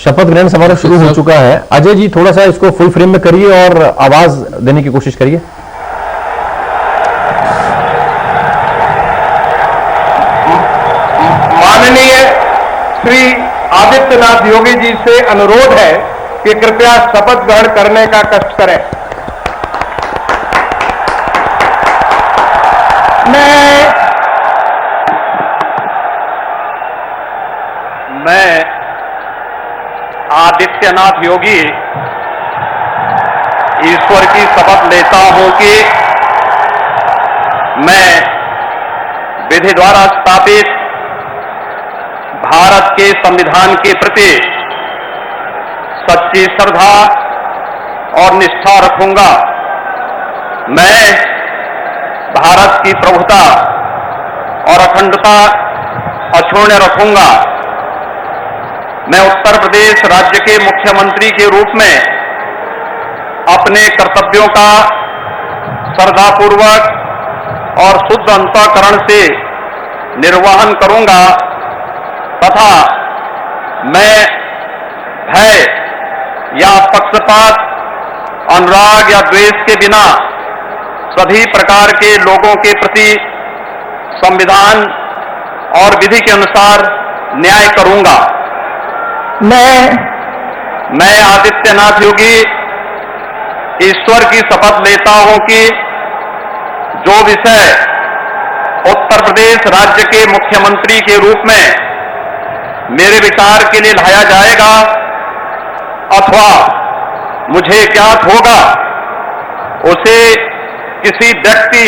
शपथ ग्रहण समारोह शुरू हो चुका है। अजय जी थोड़ा सा इसको फुल फ्रेम में करिए और आवाज देने की कोशिश करिए। माननीय श्री आदित्यनाथ योगी जी से अनुरोध है कि कृपया शपथ ग्रहण करने का कष्ट करें। मैं आदित्यनाथ योगी ईश्वर की शपथ लेता हूं कि मैं विधि द्वारा स्थापित भारत के संविधान के प्रति सच्ची श्रद्धा और निष्ठा रखूंगा। मैं भारत की प्रभुता और अखंडता अक्षुण्ण रखूंगा। मैं उत्तर प्रदेश राज्य के मुख्यमंत्री के रूप में अपने कर्तव्यों का श्रद्धापूर्वक और शुद्ध अंतःकरण से निर्वहन करूंगा तथा मैं भय या पक्षपात, अनुराग या द्वेष के बिना सभी प्रकार के लोगों के प्रति संविधान और विधि के अनुसार न्याय करूंगा। मैं आदित्यनाथ योगी ईश्वर की शपथ लेता हूं कि जो विषय उत्तर प्रदेश राज्य के मुख्यमंत्री के रूप में मेरे विचार के लिए लाया जाएगा अथवा मुझे ज्ञात होगा उसे किसी व्यक्ति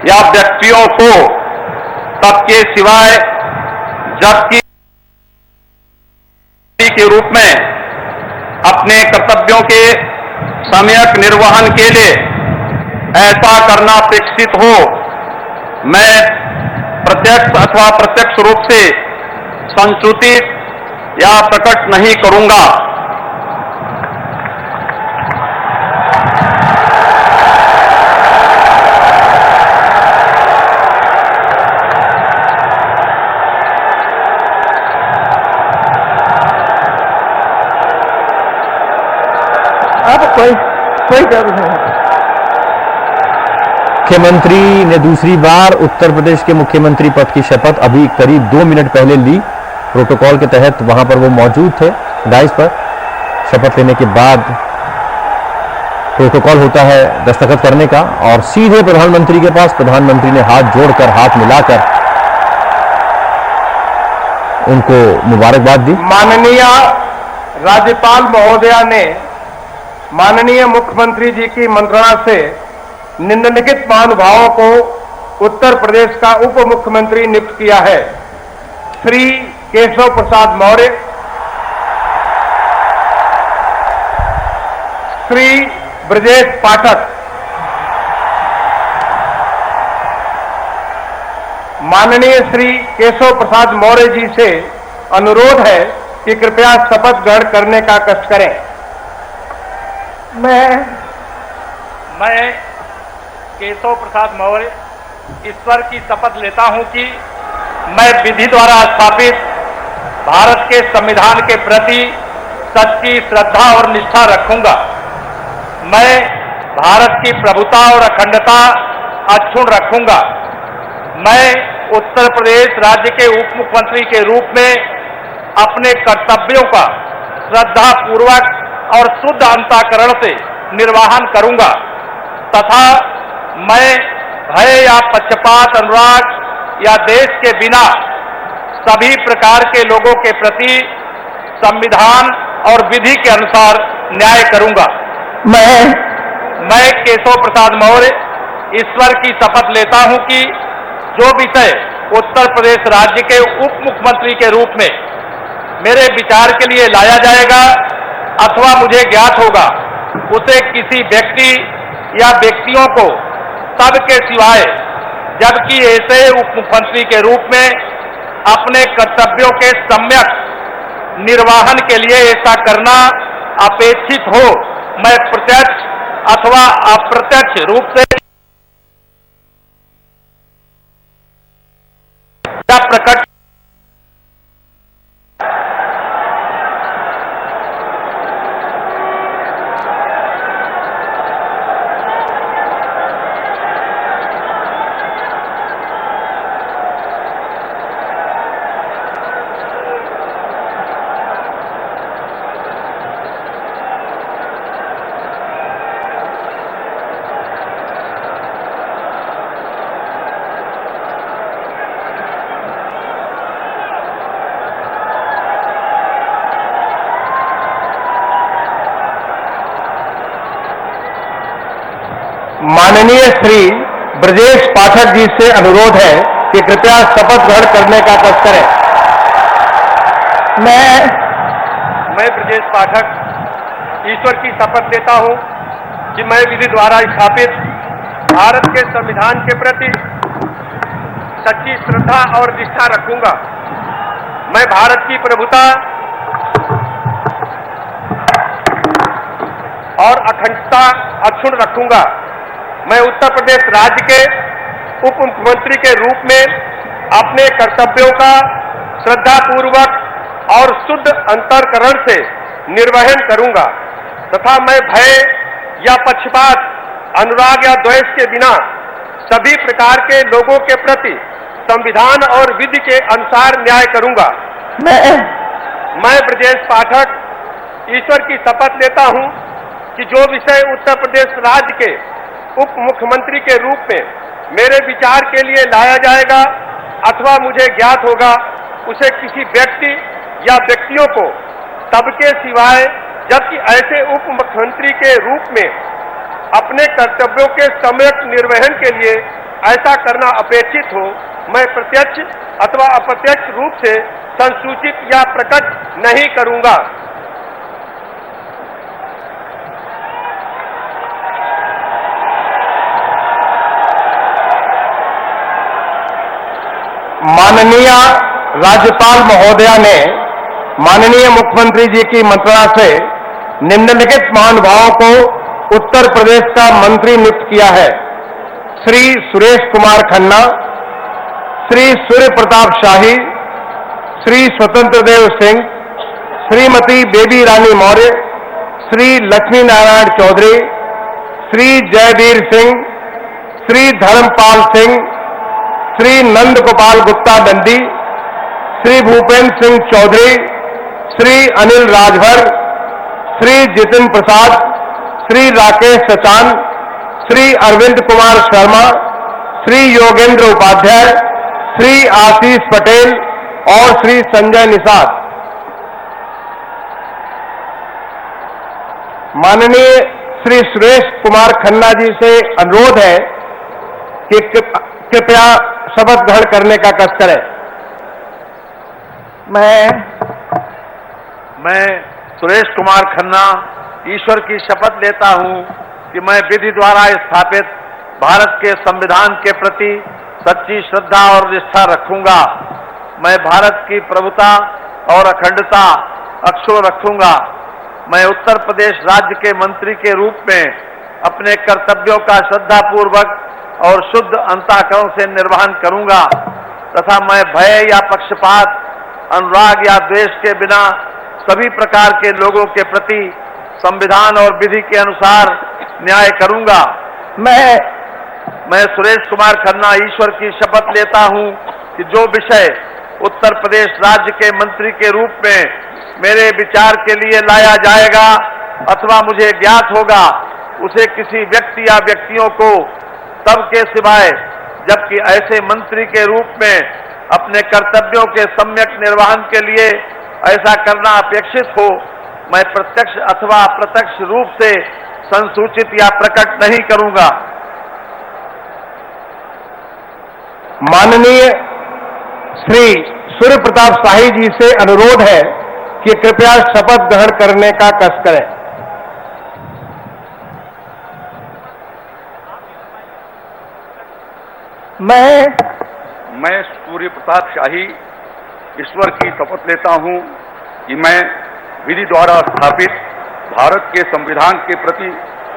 या व्यक्तियों को तब के सिवाय जबकि के रूप में अपने कर्तव्यों के सम्यक निर्वहन के लिए ऐसा करना अपेक्षित हो, मैं प्रत्यक्ष अथवा प्रत्यक्ष रूप से संसूचित या प्रकट नहीं करूंगा। कोई जरूरत नहीं। मुख्यमंत्री ने दूसरी बार उत्तर प्रदेश के मुख्यमंत्री पद की शपथ अभी करीब 2 मिनट पहले ली। प्रोटोकॉल के तहत वहां पर वो मौजूद थे डाइस पर। शपथ लेने के बाद प्रोटोकॉल होता है दस्तखत करने का और सीधे प्रधानमंत्री के पास प्रधानमंत्री ने हाथ जोड़कर, हाथ मिलाकर उनको मुबारकबाद दी। माननीय राज्यपाल महोदया ने माननीय मुख्यमंत्री जी की मंत्रणा से निम्नलिखित महानुभावों को उत्तर प्रदेश का उप मुख्यमंत्री नियुक्त किया है। श्री केशव प्रसाद मौर्य, श्री ब्रजेश पाठक, माननीय श्री केशव प्रसाद मौर्य जी से अनुरोध है कि कृपया शपथ ग्रहण करने का कष्ट करें। मैं केशव प्रसाद मौर्य ईश्वर की शपथ लेता हूं कि मैं विधि द्वारा स्थापित भारत के संविधान के प्रति सच्ची श्रद्धा और निष्ठा रखूंगा। मैं भारत की प्रभुता और अखंडता अक्षुण्ण रखूंगा। मैं उत्तर प्रदेश राज्य के उप मुख्यमंत्री के रूप में अपने कर्तव्यों का श्रद्धापूर्वक और शुद्ध अंतःकरण से निर्वहन करूंगा तथा मैं भय या पक्षपात, अनुराग या देश के बिना सभी प्रकार के लोगों के प्रति संविधान और विधि के अनुसार न्याय करूंगा। मैं केशव प्रसाद मौर्य ईश्वर की शपथ लेता हूं कि जो विषय उत्तर प्रदेश राज्य के उप मुख्यमंत्री के रूप में मेरे विचार के लिए लाया जाएगा अथवा मुझे ज्ञात होगा उसे किसी व्यक्ति या व्यक्तियों को तब के सिवाय जबकि ऐसे उप मुख्यमंत्री के रूप में अपने कर्तव्यों के सम्यक निर्वहन के लिए ऐसा करना अपेक्षित हो, मैं प्रत्यक्ष अथवा अप्रत्यक्ष रूप से प्रकट माननीय श्री ब्रजेश पाठक जी से अनुरोध है कि कृपया शपथ ग्रहण करने का कष्ट करें। मैं ब्रजेश पाठक ईश्वर की शपथ लेता हूं कि मैं विधि द्वारा स्थापित भारत के संविधान के प्रति सच्ची श्रद्धा और निष्ठा रखूंगा। मैं भारत की प्रभुता और अखंडता अक्षुण्ण रखूंगा। मैं उत्तर प्रदेश राज्य के उप मुख्यमंत्री के रूप में अपने कर्तव्यों का श्रद्धापूर्वक और शुद्ध अंतःकरण से निर्वहन करूंगा तथा मैं भय या पक्षपात, अनुराग या द्वेष के बिना सभी प्रकार के लोगों के प्रति संविधान और विधि के अनुसार न्याय करूंगा। मैं ब्रजेश पाठक ईश्वर की शपथ लेता हूं कि जो विषय उत्तर प्रदेश राज्य के उप मुख्यमंत्री के रूप में मेरे विचार के लिए लाया जाएगा अथवा मुझे ज्ञात होगा, उसे किसी व्यक्ति या व्यक्तियों को सबके सिवाय जबकि ऐसे उप मुख्यमंत्री के रूप में अपने कर्तव्यों के सम्यक निर्वहन के लिए ऐसा करना अपेक्षित हो, मैं प्रत्यक्ष अथवा अप्रत्यक्ष रूप से संसूचित या प्रकट नहीं करूंगा। माननीय राज्यपाल महोदया ने माननीय मुख्यमंत्री जी की मंत्रणा से निम्नलिखित महानुभावों को उत्तर प्रदेश का मंत्री नियुक्त किया है। श्री सुरेश कुमार खन्ना, श्री सूर्य प्रताप शाही, श्री स्वतंत्र देव सिंह, श्रीमती बेबी रानी मौर्य, श्री लक्ष्मी नारायण चौधरी, श्री जयवीर सिंह, श्री धर्मपाल सिंह, श्री नंद गोपाल गुप्ता डंडी, श्री भूपेंद्र सिंह चौधरी, श्री अनिल राजभर, श्री जितिन प्रसाद, श्री राकेश सचान, श्री अरविंद कुमार शर्मा, श्री योगेंद्र उपाध्याय, श्री आशीष पटेल और श्री संजय निषाद। माननीय श्री सुरेश कुमार खन्ना जी से अनुरोध है कि कृपया शपथ ग्रहण करने का कष्ट करें। मैं सुरेश कुमार खन्ना ईश्वर की शपथ लेता हूं कि मैं विधि द्वारा स्थापित भारत के संविधान के प्रति सच्ची श्रद्धा और निष्ठा रखूंगा। मैं भारत की प्रभुता और अखंडता अक्षुण्ण रखूंगा। मैं उत्तर प्रदेश राज्य के मंत्री के रूप में अपने कर्तव्यों का श्रद्धापूर्वक और शुद्ध अंतःकरण से निर्वहन करूंगा तथा मैं भय या पक्षपात, अनुराग या द्वेष के बिना सभी प्रकार के लोगों के प्रति संविधान और विधि के अनुसार न्याय करूंगा। मैं सुरेश कुमार खन्ना ईश्वर की शपथ लेता हूं कि जो विषय उत्तर प्रदेश राज्य के मंत्री के रूप में मेरे विचार के लिए लाया जाएगा अथवा मुझे ज्ञात होगा, उसे किसी व्यक्ति या व्यक्तियों को तब के सिवाय जबकि ऐसे मंत्री के रूप में अपने कर्तव्यों के सम्यक निर्वहन के लिए ऐसा करना अपेक्षित हो, मैं प्रत्यक्ष अथवा अप्रत्यक्ष रूप से संसूचित या प्रकट नहीं करूंगा। माननीय श्री सूर्य प्रताप शाही जी से अनुरोध है कि कृपया शपथ ग्रहण करने का कष्ट करें। मैं सूर्य प्रताप शाही ईश्वर की शपथ लेता हूं कि मैं विधि द्वारा स्थापित भारत के संविधान के प्रति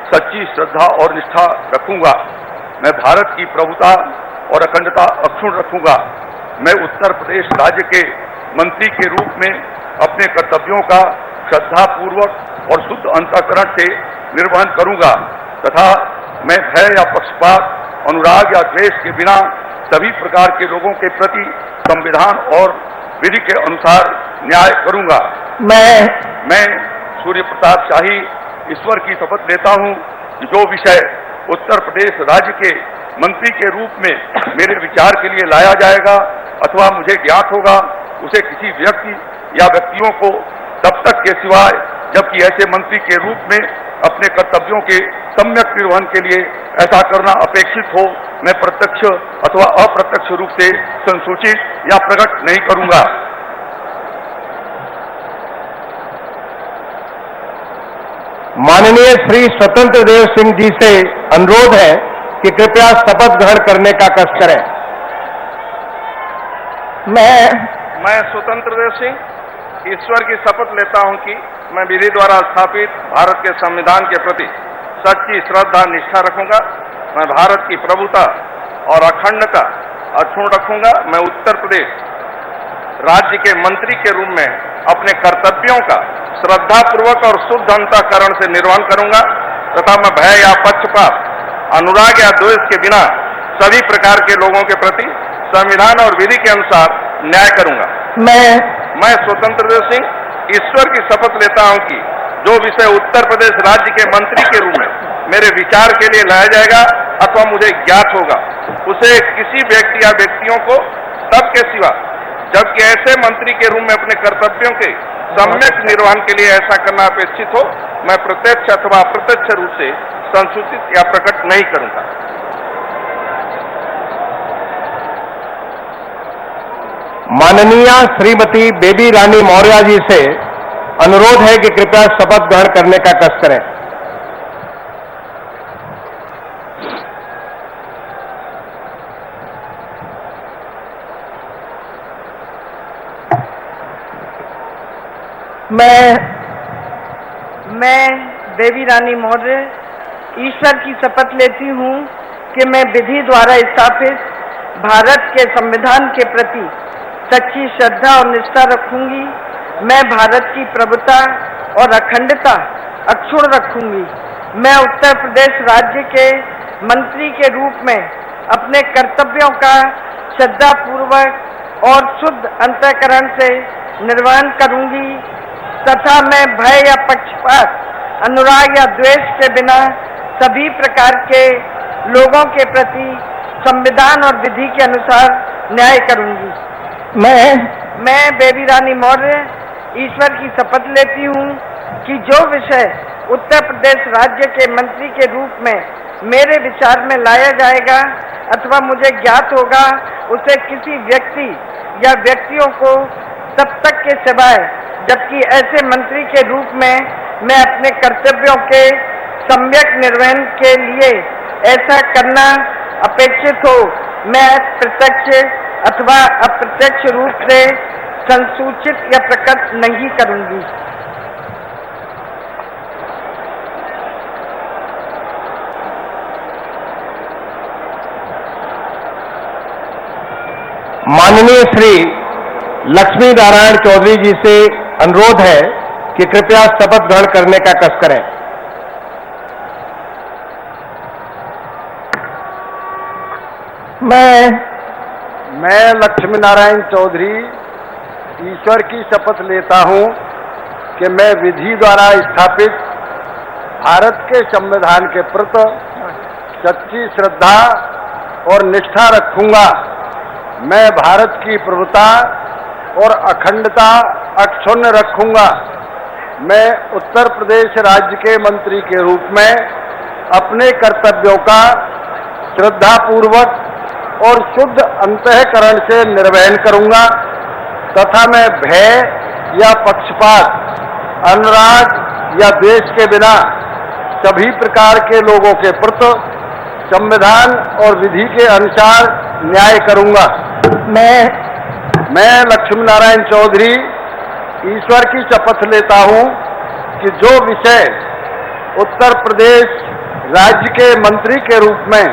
सच्ची श्रद्धा और निष्ठा रखूंगा। मैं भारत की प्रभुता और अखंडता अक्षुण्ण रखूंगा। मैं उत्तर प्रदेश राज्य के मंत्री के रूप में अपने कर्तव्यों का श्रद्धापूर्वक और शुद्ध अंतःकरण से निर्वहन करूंगा तथा मैं भय या पक्षपात, अनुराग या द्वेष के बिना सभी प्रकार के लोगों के प्रति संविधान और विधि के अनुसार न्याय करूंगा। मैं सूर्य प्रताप शाही ईश्वर की शपथ लेता हूं कि जो विषय उत्तर प्रदेश राज्य के मंत्री के रूप में मेरे विचार के लिए लाया जाएगा अथवा मुझे ज्ञात होगा, उसे किसी व्यक्ति या व्यक्तियों को तब तक के सिवाय जबकि ऐसे मंत्री के रूप में अपने कर्तव्यों के सम्यक निर्वहन के लिए ऐसा करना अपेक्षित हो, मैं प्रत्यक्ष अथवा अप्रत्यक्ष रूप से संसूचित या प्रकट नहीं करूंगा। माननीय श्री स्वतंत्र देव सिंह जी से अनुरोध है कि कृपया शपथ ग्रहण करने का कष्ट करें। मैं स्वतंत्र देव सिंह ईश्वर की शपथ लेता हूं कि मैं विधि द्वारा स्थापित भारत के संविधान के प्रति सच्ची श्रद्धा निष्ठा रखूंगा। मैं भारत की प्रभुता और अखंडता अक्षुण्ण रखूंगा। मैं उत्तर प्रदेश राज्य के मंत्री के रूप में अपने कर्तव्यों का श्रद्धापूर्वक और शुद्ध अंतःकरण से निर्वहन करूंगा तथा मैं भय या पक्षपात, अनुराग या द्वेष के बिना सभी प्रकार के लोगों के प्रति संविधान और विधि के अनुसार न्याय करूंगा। मैं स्वतंत्र देव सिंह ईश्वर की शपथ लेता हूं कि जो विषय उत्तर प्रदेश राज्य के मंत्री के रूप में मेरे विचार के लिए लाया जाएगा अथवा मुझे ज्ञात होगा, उसे किसी व्यक्ति या व्यक्तियों को सबके सिवा, जबकि ऐसे मंत्री के रूप में अपने कर्तव्यों के सम्यक निर्वहन के लिए ऐसा करना अपेक्षित हो, मैं प्रत्यक्ष अथवा अप्रत्यक्ष रूप से संसूचित या प्रकट नहीं करूंगा। माननीय श्रीमती बेबी रानी मौर्य जी से अनुरोध है कि कृपया शपथ ग्रहण करने का कष्ट करें। मैं बेबी रानी मौर्य ईश्वर की शपथ लेती हूँ कि मैं विधि द्वारा स्थापित भारत के संविधान के प्रति सच्ची श्रद्धा और निष्ठा रखूंगी। मैं भारत की प्रभुता और अखंडता अक्षुण्ण रखूंगी। मैं उत्तर प्रदेश राज्य के मंत्री के रूप में अपने कर्तव्यों का श्रद्धापूर्वक और शुद्ध अंतःकरण से निर्वहन करूंगी तथा मैं भय या पक्षपात, अनुराग या द्वेष के बिना सभी प्रकार के लोगों के प्रति संविधान और विधि के अनुसार न्याय करूंगी। मैं बेबी रानी मौर्य ईश्वर की शपथ लेती हूँ कि जो विषय उत्तर प्रदेश राज्य के मंत्री के रूप में मेरे विचार में लाया जाएगा अथवा मुझे ज्ञात होगा, उसे किसी व्यक्ति या व्यक्तियों को तब तक के सिवाय, जबकि ऐसे मंत्री के रूप में मैं अपने कर्तव्यों के सम्यक निर्वहन के लिए ऐसा करना अपेक्षित हो, मैं प्रत्यक्ष अथवा अप्रत्यक्ष रूप से संसूचित या प्रकट नहीं करूंगी। माननीय श्री लक्ष्मी नारायण चौधरी जी से अनुरोध है कि कृपया शपथ ग्रहण करने का कष्ट करें। मैं लक्ष्मी नारायण चौधरी ईश्वर की शपथ लेता हूं कि मैं विधि द्वारा स्थापित भारत के संविधान के प्रति सच्ची श्रद्धा और निष्ठा रखूंगा। मैं भारत की प्रभुता और अखंडता अक्षुण्ण रखूंगा। मैं उत्तर प्रदेश राज्य के मंत्री के रूप में अपने कर्तव्यों का श्रद्धापूर्वक और शुद्ध अंतःकरण से निर्वहन करूंगा तथा मैं भय या पक्षपात, अनुराग या द्वेष के बिना सभी प्रकार के लोगों के प्रति संविधान और विधि के अनुसार न्याय करूंगा। मैं लक्ष्मी नारायण चौधरी ईश्वर की शपथ लेता हूं कि जो विषय उत्तर प्रदेश राज्य के मंत्री के रूप में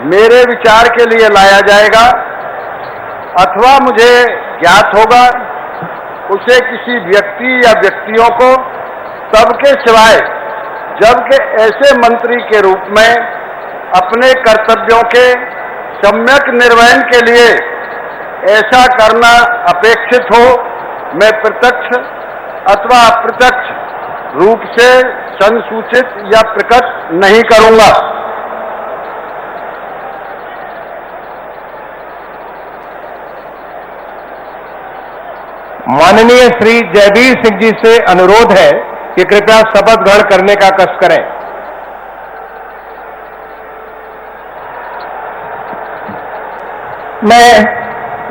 मेरे विचार के लिए लाया जाएगा अथवा मुझे ज्ञात होगा, उसे किसी व्यक्ति या व्यक्तियों को सबके सिवाय, जबकि ऐसे मंत्री के रूप में अपने कर्तव्यों के सम्यक निर्वहन के लिए ऐसा करना अपेक्षित हो, मैं प्रत्यक्ष अथवा अप्रत्यक्ष रूप से संसूचित या प्रकट नहीं करूंगा। माननीय श्री जयवीर सिंह जी से अनुरोध है कि कृपया शपथ ग्रहण करने का कष्ट करें।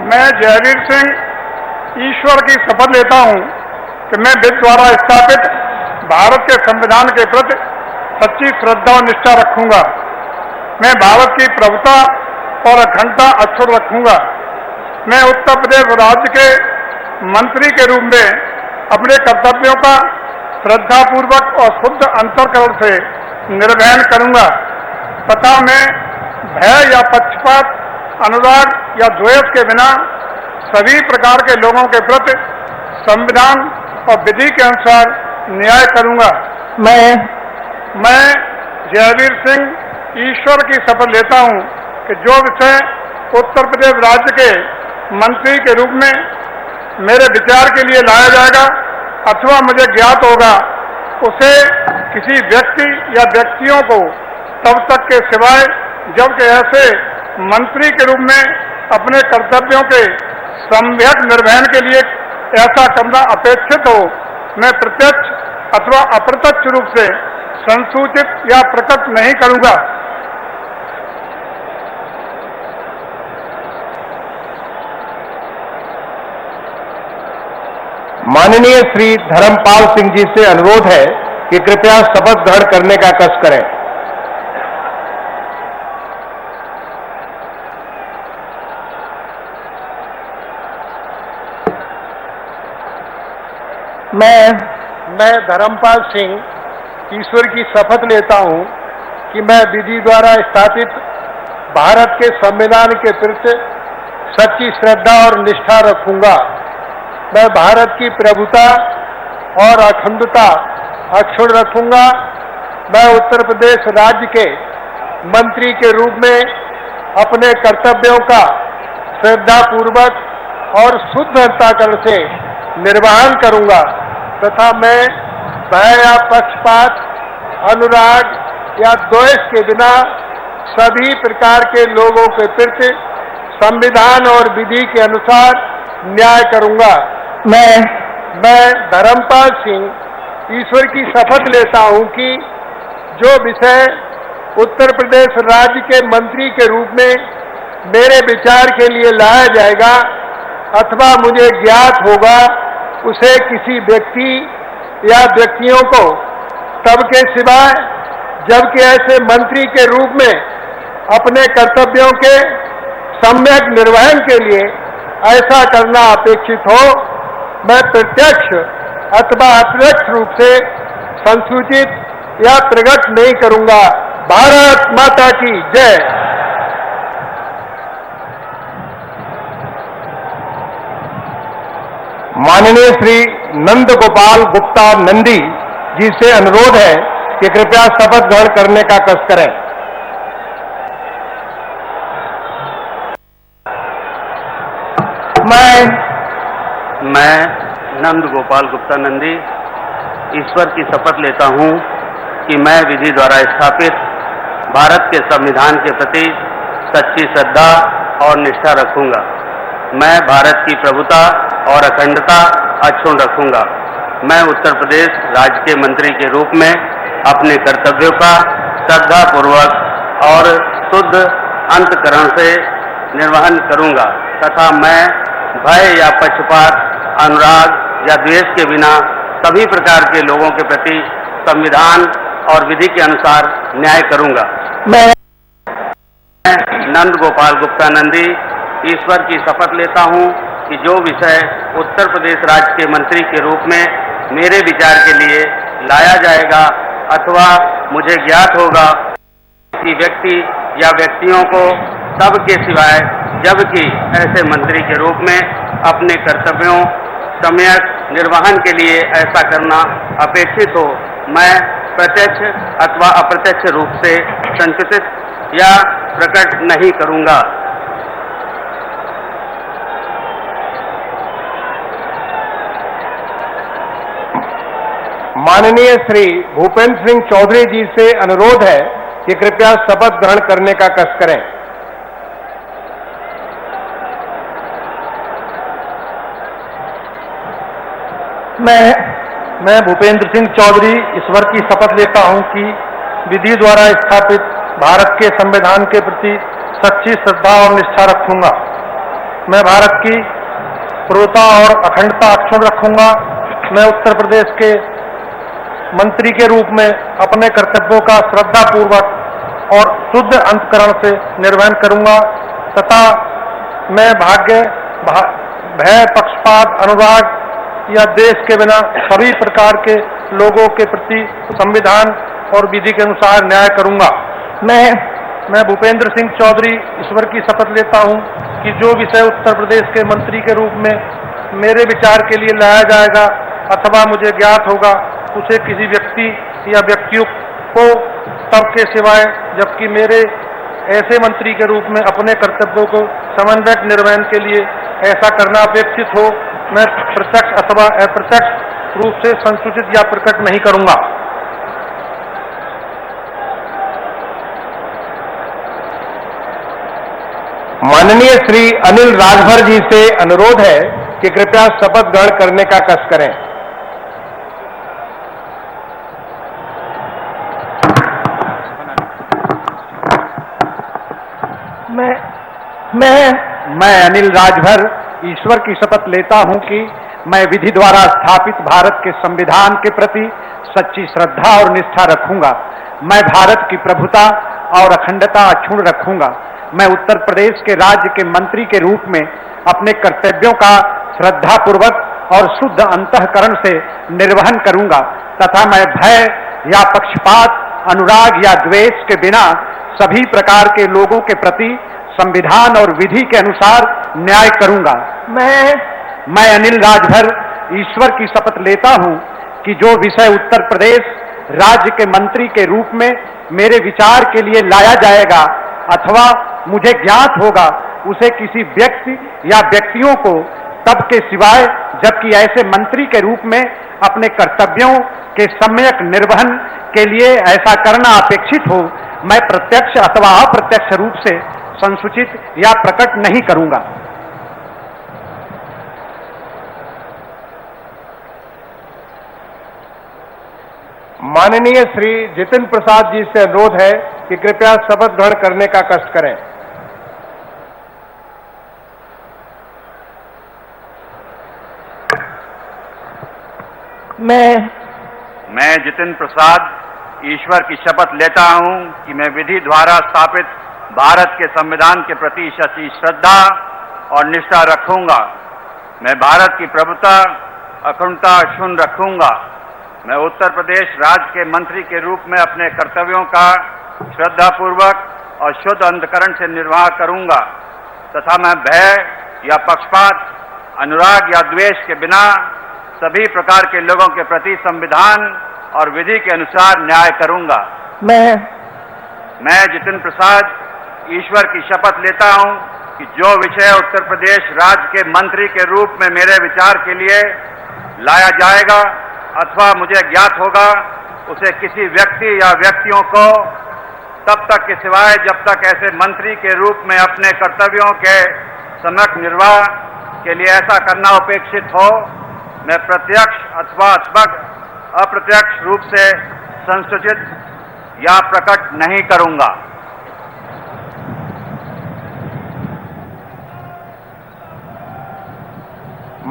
मैं जयवीर सिंह ईश्वर की शपथ लेता हूं कि मैं विधि द्वारा स्थापित भारत के संविधान के प्रति सच्ची श्रद्धा और निष्ठा रखूंगा। मैं भारत की प्रभुता और अखंडता अक्षुण्ण रखूंगा। मैं उत्तर प्रदेश राज्य के मंत्री के रूप में अपने कर्तव्यों का श्रद्धापूर्वक और शुद्ध अंतःकरण से निर्वहन करूंगा तथा मैं भय या पक्षपात, अनुराग या द्वेष के बिना सभी प्रकार के लोगों के प्रति संविधान और विधि के अनुसार न्याय करूंगा। मैं जयवीर सिंह ईश्वर की शपथ लेता हूं कि जो विषय उत्तर प्रदेश राज्य के मंत्री के रूप में मेरे विचार के लिए लाया जाएगा अथवा मुझे ज्ञात होगा, उसे किसी व्यक्ति या व्यक्तियों को तब तक के सिवाय जबकि ऐसे मंत्री के रूप में अपने कर्तव्यों के सम्यक निर्वहन के लिए ऐसा करना अपेक्षित हो, मैं प्रत्यक्ष अथवा अप्रत्यक्ष रूप से संसूचित या प्रकट नहीं करूंगा। माननीय श्री धर्मपाल सिंह जी से अनुरोध है कि कृपया शपथ ग्रहण करने का कष्ट करें। मैं धर्मपाल सिंह ईश्वर की शपथ लेता हूं कि मैं विधि द्वारा स्थापित भारत के संविधान के प्रति सच्ची श्रद्धा और निष्ठा रखूंगा। मैं भारत की प्रभुता और अखंडता अक्षुण्ण रखूंगा। मैं उत्तर प्रदेश राज्य के मंत्री के रूप में अपने कर्तव्यों का श्रद्धापूर्वक और शुद्ध अंतःकरण से निर्वहन करूंगा तथा मैं भय या पक्षपात, अनुराग या द्वेष के बिना सभी प्रकार के लोगों के प्रति संविधान और विधि के अनुसार न्याय करूंगा। मैं धर्मपाल सिंह ईश्वर की शपथ लेता हूं कि जो विषय उत्तर प्रदेश राज्य के मंत्री के रूप में मेरे विचार के लिए लाया जाएगा अथवा मुझे ज्ञात होगा, उसे किसी व्यक्ति या व्यक्तियों को तब के सिवाय जबकि ऐसे मंत्री के रूप में अपने कर्तव्यों के सम्यक निर्वहन के लिए ऐसा करना अपेक्षित हो, मैं प्रत्यक्ष अथवा अप्रत्यक्ष रूप से संसूचित या प्रकट नहीं करूंगा। भारत माता की जय। माननीय श्री नंद गोपाल गुप्ता नंदी जी से अनुरोध है कि कृपया शपथ ग्रहण करने का कष्ट करें। मैं नंद गोपाल गुप्ता नंदी ईश्वर की शपथ लेता हूं कि मैं विधि द्वारा स्थापित भारत के संविधान के प्रति सच्ची श्रद्धा और निष्ठा रखूंगा। मैं भारत की प्रभुता और अखंडता अक्षुण्ण रखूंगा। मैं उत्तर प्रदेश राज्य के मंत्री के रूप में अपने कर्तव्यों का श्रद्धापूर्वक और शुद्ध अंतःकरण से निर्वहन करूंगा तथा मैं भय या पक्षपात, अनुराग या द्वेष के बिना सभी प्रकार के लोगों के प्रति संविधान और विधि के अनुसार न्याय करूंगा। मैं नंद गोपाल गुप्ता नंदी ईश्वर की शपथ लेता हूं कि जो विषय उत्तर प्रदेश राज्य के मंत्री के रूप में मेरे विचार के लिए लाया जाएगा अथवा मुझे ज्ञात होगा, किसी व्यक्ति या व्यक्तियों को तब के सिवाय जबकि ऐसे मंत्री के रूप में अपने कर्तव्यों सम्यक निर्वहन के लिए ऐसा करना अपेक्षित हो, मैं प्रत्यक्ष अथवा अप्रत्यक्ष रूप से संसूचित या प्रकट नहीं करूंगा। माननीय श्री भूपेंद्र सिंह चौधरी जी से अनुरोध है कि कृपया शपथ ग्रहण करने का कष्ट करें। मैं भूपेंद्र सिंह चौधरी ईश्वर की शपथ लेता हूं कि विधि द्वारा स्थापित भारत के संविधान के प्रति सच्ची श्रद्धा और निष्ठा रखूंगा। मैं भारत की प्रभुता और अखंडता अक्षुण्ण रखूंगा। मैं उत्तर प्रदेश के मंत्री के रूप में अपने कर्तव्यों का श्रद्धापूर्वक और शुद्ध अंतकरण से निर्वहन करूंगा तथा मैं भय, पक्षपात, अनुराग या देश के बिना सभी प्रकार के लोगों के प्रति संविधान और विधि के अनुसार न्याय करूंगा। मैं भूपेंद्र सिंह चौधरी ईश्वर की शपथ लेता हूं कि जो विषय उत्तर प्रदेश के मंत्री के रूप में मेरे विचार के लिए लाया जाएगा अथवा मुझे ज्ञात होगा उसे किसी व्यक्ति या व्यक्तियों को तब के सिवाय जबकि मेरे ऐसे मंत्री के रूप में अपने कर्तव्यों को समन्वयक निर्वहन के लिए ऐसा करना अपेक्षित हो मैं प्रत्यक्ष अथवा अप्रत्यक्ष रूप से संसूचित या प्रकट नहीं करूंगा। माननीय श्री अनिल राजभर जी से अनुरोध है कि कृपया शपथ ग्रहण करने का कष्ट करें। मैं अनिल राजभर ईश्वर की शपथ लेता हूं कि मैं विधि द्वारा स्थापित भारत के संविधान के प्रति सच्ची श्रद्धा और निष्ठा रखूंगा। मैं भारत की प्रभुता और अखंडता अक्षुण्ण रखूंगा। मैं उत्तर प्रदेश के राज्य के मंत्री के रूप में अपने कर्तव्यों का श्रद्धापूर्वक और शुद्ध अंतःकरण से निर्वहन करूंगा तथा मैं भय या पक्षपात, अनुराग या द्वेष के बिना सभी प्रकार के लोगों के प्रति संविधान और विधि के अनुसार न्याय करूंगा। मैं अनिल राजभर ईश्वर की शपथ लेता हूं कि जो विषय उत्तर प्रदेश राज्य के मंत्री के रूप में मेरे विचार के लिए लाया जाएगा अथवा मुझे ज्ञात होगा उसे किसी व्यक्ति या व्यक्तियों को तब के सिवाय जबकि ऐसे मंत्री के रूप में अपने कर्तव्यों के सम्यक निर्वहन के लिए ऐसा करना अपेक्षित हो मैं प्रत्यक्ष अथवा अप्रत्यक्ष रूप से संसूचित या प्रकट नहीं करूंगा। माननीय श्री जितिन प्रसाद जी से अनुरोध है कि कृपया शपथ ग्रहण करने का कष्ट करें। मैं जितिन प्रसाद ईश्वर की शपथ लेता हूं कि मैं विधि द्वारा स्थापित भारत के संविधान के प्रति सच्ची श्रद्धा और निष्ठा रखूंगा। मैं भारत की प्रभुता, अखंडता अक्षुण्ण रखूंगा। मैं उत्तर प्रदेश राज्य के मंत्री के रूप में अपने कर्तव्यों का श्रद्धापूर्वक और शुद्ध अंतःकरण से निर्वाह करूंगा तथा मैं भय या पक्षपात, अनुराग या द्वेष के बिना सभी प्रकार के लोगों के प्रति संविधान और विधि के अनुसार न्याय करूंगा। मैं जितिन प्रसाद ईश्वर की शपथ लेता हूं कि जो विषय उत्तर प्रदेश राज्य के मंत्री के रूप में मेरे विचार के लिए लाया जाएगा अथवा मुझे ज्ञात होगा उसे किसी व्यक्ति या व्यक्तियों को तब तक के सिवाय जब तक ऐसे मंत्री के रूप में अपने कर्तव्यों के सम्यक निर्वाह के लिए ऐसा करना अपेक्षित हो मैं प्रत्यक्ष अथवा अप्रत्यक्ष रूप से संसूचित या प्रकट नहीं करूंगा।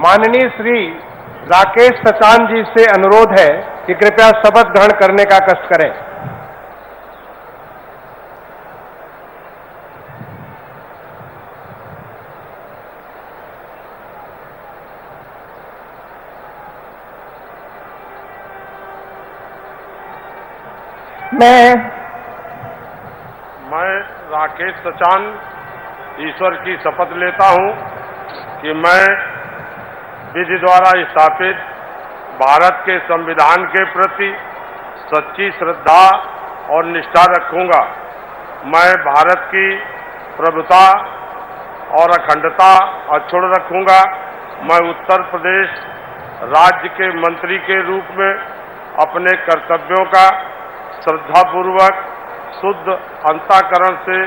माननीय श्री राकेश सचान जी से अनुरोध है कि कृपया शपथ ग्रहण करने का कष्ट करें। मैं राकेश सचान ईश्वर की शपथ लेता हूं कि मैं विधि द्वारा स्थापित भारत के संविधान के प्रति सच्ची श्रद्धा और निष्ठा रखूंगा। मैं भारत की प्रभुता और अखंडता अक्षुण्ण रखूंगा। मैं उत्तर प्रदेश राज्य के मंत्री के रूप में अपने कर्तव्यों का श्रद्धापूर्वक शुद्ध अंतःकरण से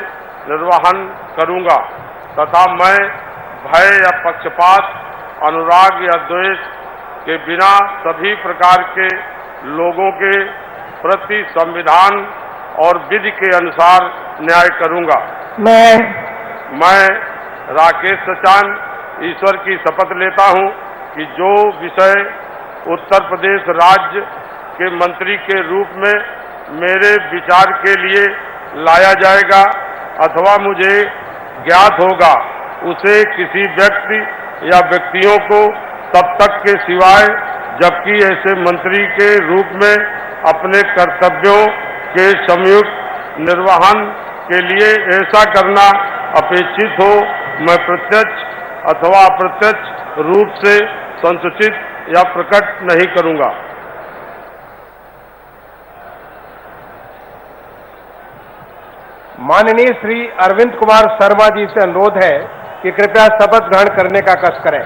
निर्वहन करूंगा तथा मैं भय या पक्षपात, अनुराग या द्वेष के बिना सभी प्रकार के लोगों के प्रति संविधान और विधि के अनुसार न्याय करूंगा। मैं राकेश सचान ईश्वर की शपथ लेता हूं कि जो विषय उत्तर प्रदेश राज्य के मंत्री के रूप में मेरे विचार के लिए लाया जाएगा अथवा मुझे ज्ञात होगा, उसे किसी व्यक्ति या व्यक्तियों को तब तक के सिवाय जबकि ऐसे मंत्री के रूप में अपने कर्तव्यों के संयुक्त निर्वहन के लिए ऐसा करना अपेक्षित हो, मैं प्रत्यक्ष अथवा अप्रत्यक्ष रूप से संसूचित या प्रकट नहीं करूंगा। माननीय श्री अरविंद कुमार शर्मा जी से अनुरोध है कि कृपया शपथ ग्रहण करने का कष्ट करें।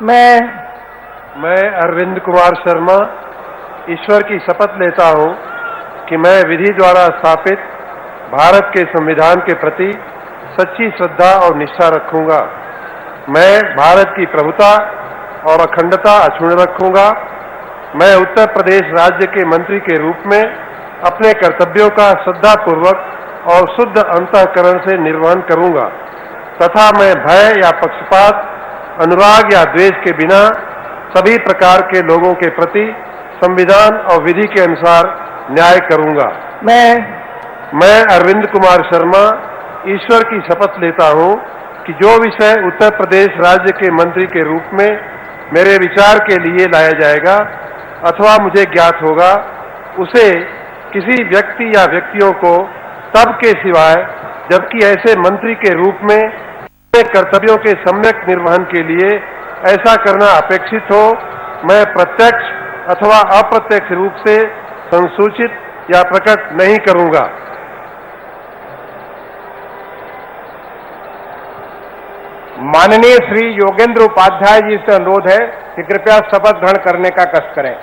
मैं अरविंद कुमार शर्मा ईश्वर की शपथ लेता हूं कि मैं विधि द्वारा स्थापित भारत के संविधान के प्रति सच्ची श्रद्धा और निष्ठा रखूंगा। मैं भारत की प्रभुता और अखंडता अक्षुण्ण रखूंगा। मैं उत्तर प्रदेश राज्य के मंत्री के रूप में अपने कर्तव्यों का श्रद्धापूर्वक और शुद्ध अंतःकरण से निर्वहन करूंगा तथा मैं भय या पक्षपात, अनुराग या द्वेष के बिना सभी प्रकार के लोगों के प्रति संविधान और विधि के अनुसार न्याय करूंगा। मैं अरविंद कुमार शर्मा ईश्वर की शपथ लेता हूं कि जो विषय उत्तर प्रदेश राज्य के मंत्री के रूप में मेरे विचार के लिए लाया जाएगा अथवा मुझे ज्ञात होगा, उसे किसी व्यक्ति या व्यक्तियों को तब के सिवाय जबकि ऐसे मंत्री के रूप में अपने कर्तव्यों के सम्यक निर्वहन के लिए ऐसा करना अपेक्षित हो, मैं प्रत्यक्ष अथवा अप्रत्यक्ष रूप से संसूचित या प्रकट नहीं करूंगा। माननीय श्री योगेंद्र उपाध्याय जी से अनुरोध है कि कृपया शपथ ग्रहण करने का कष्ट करें।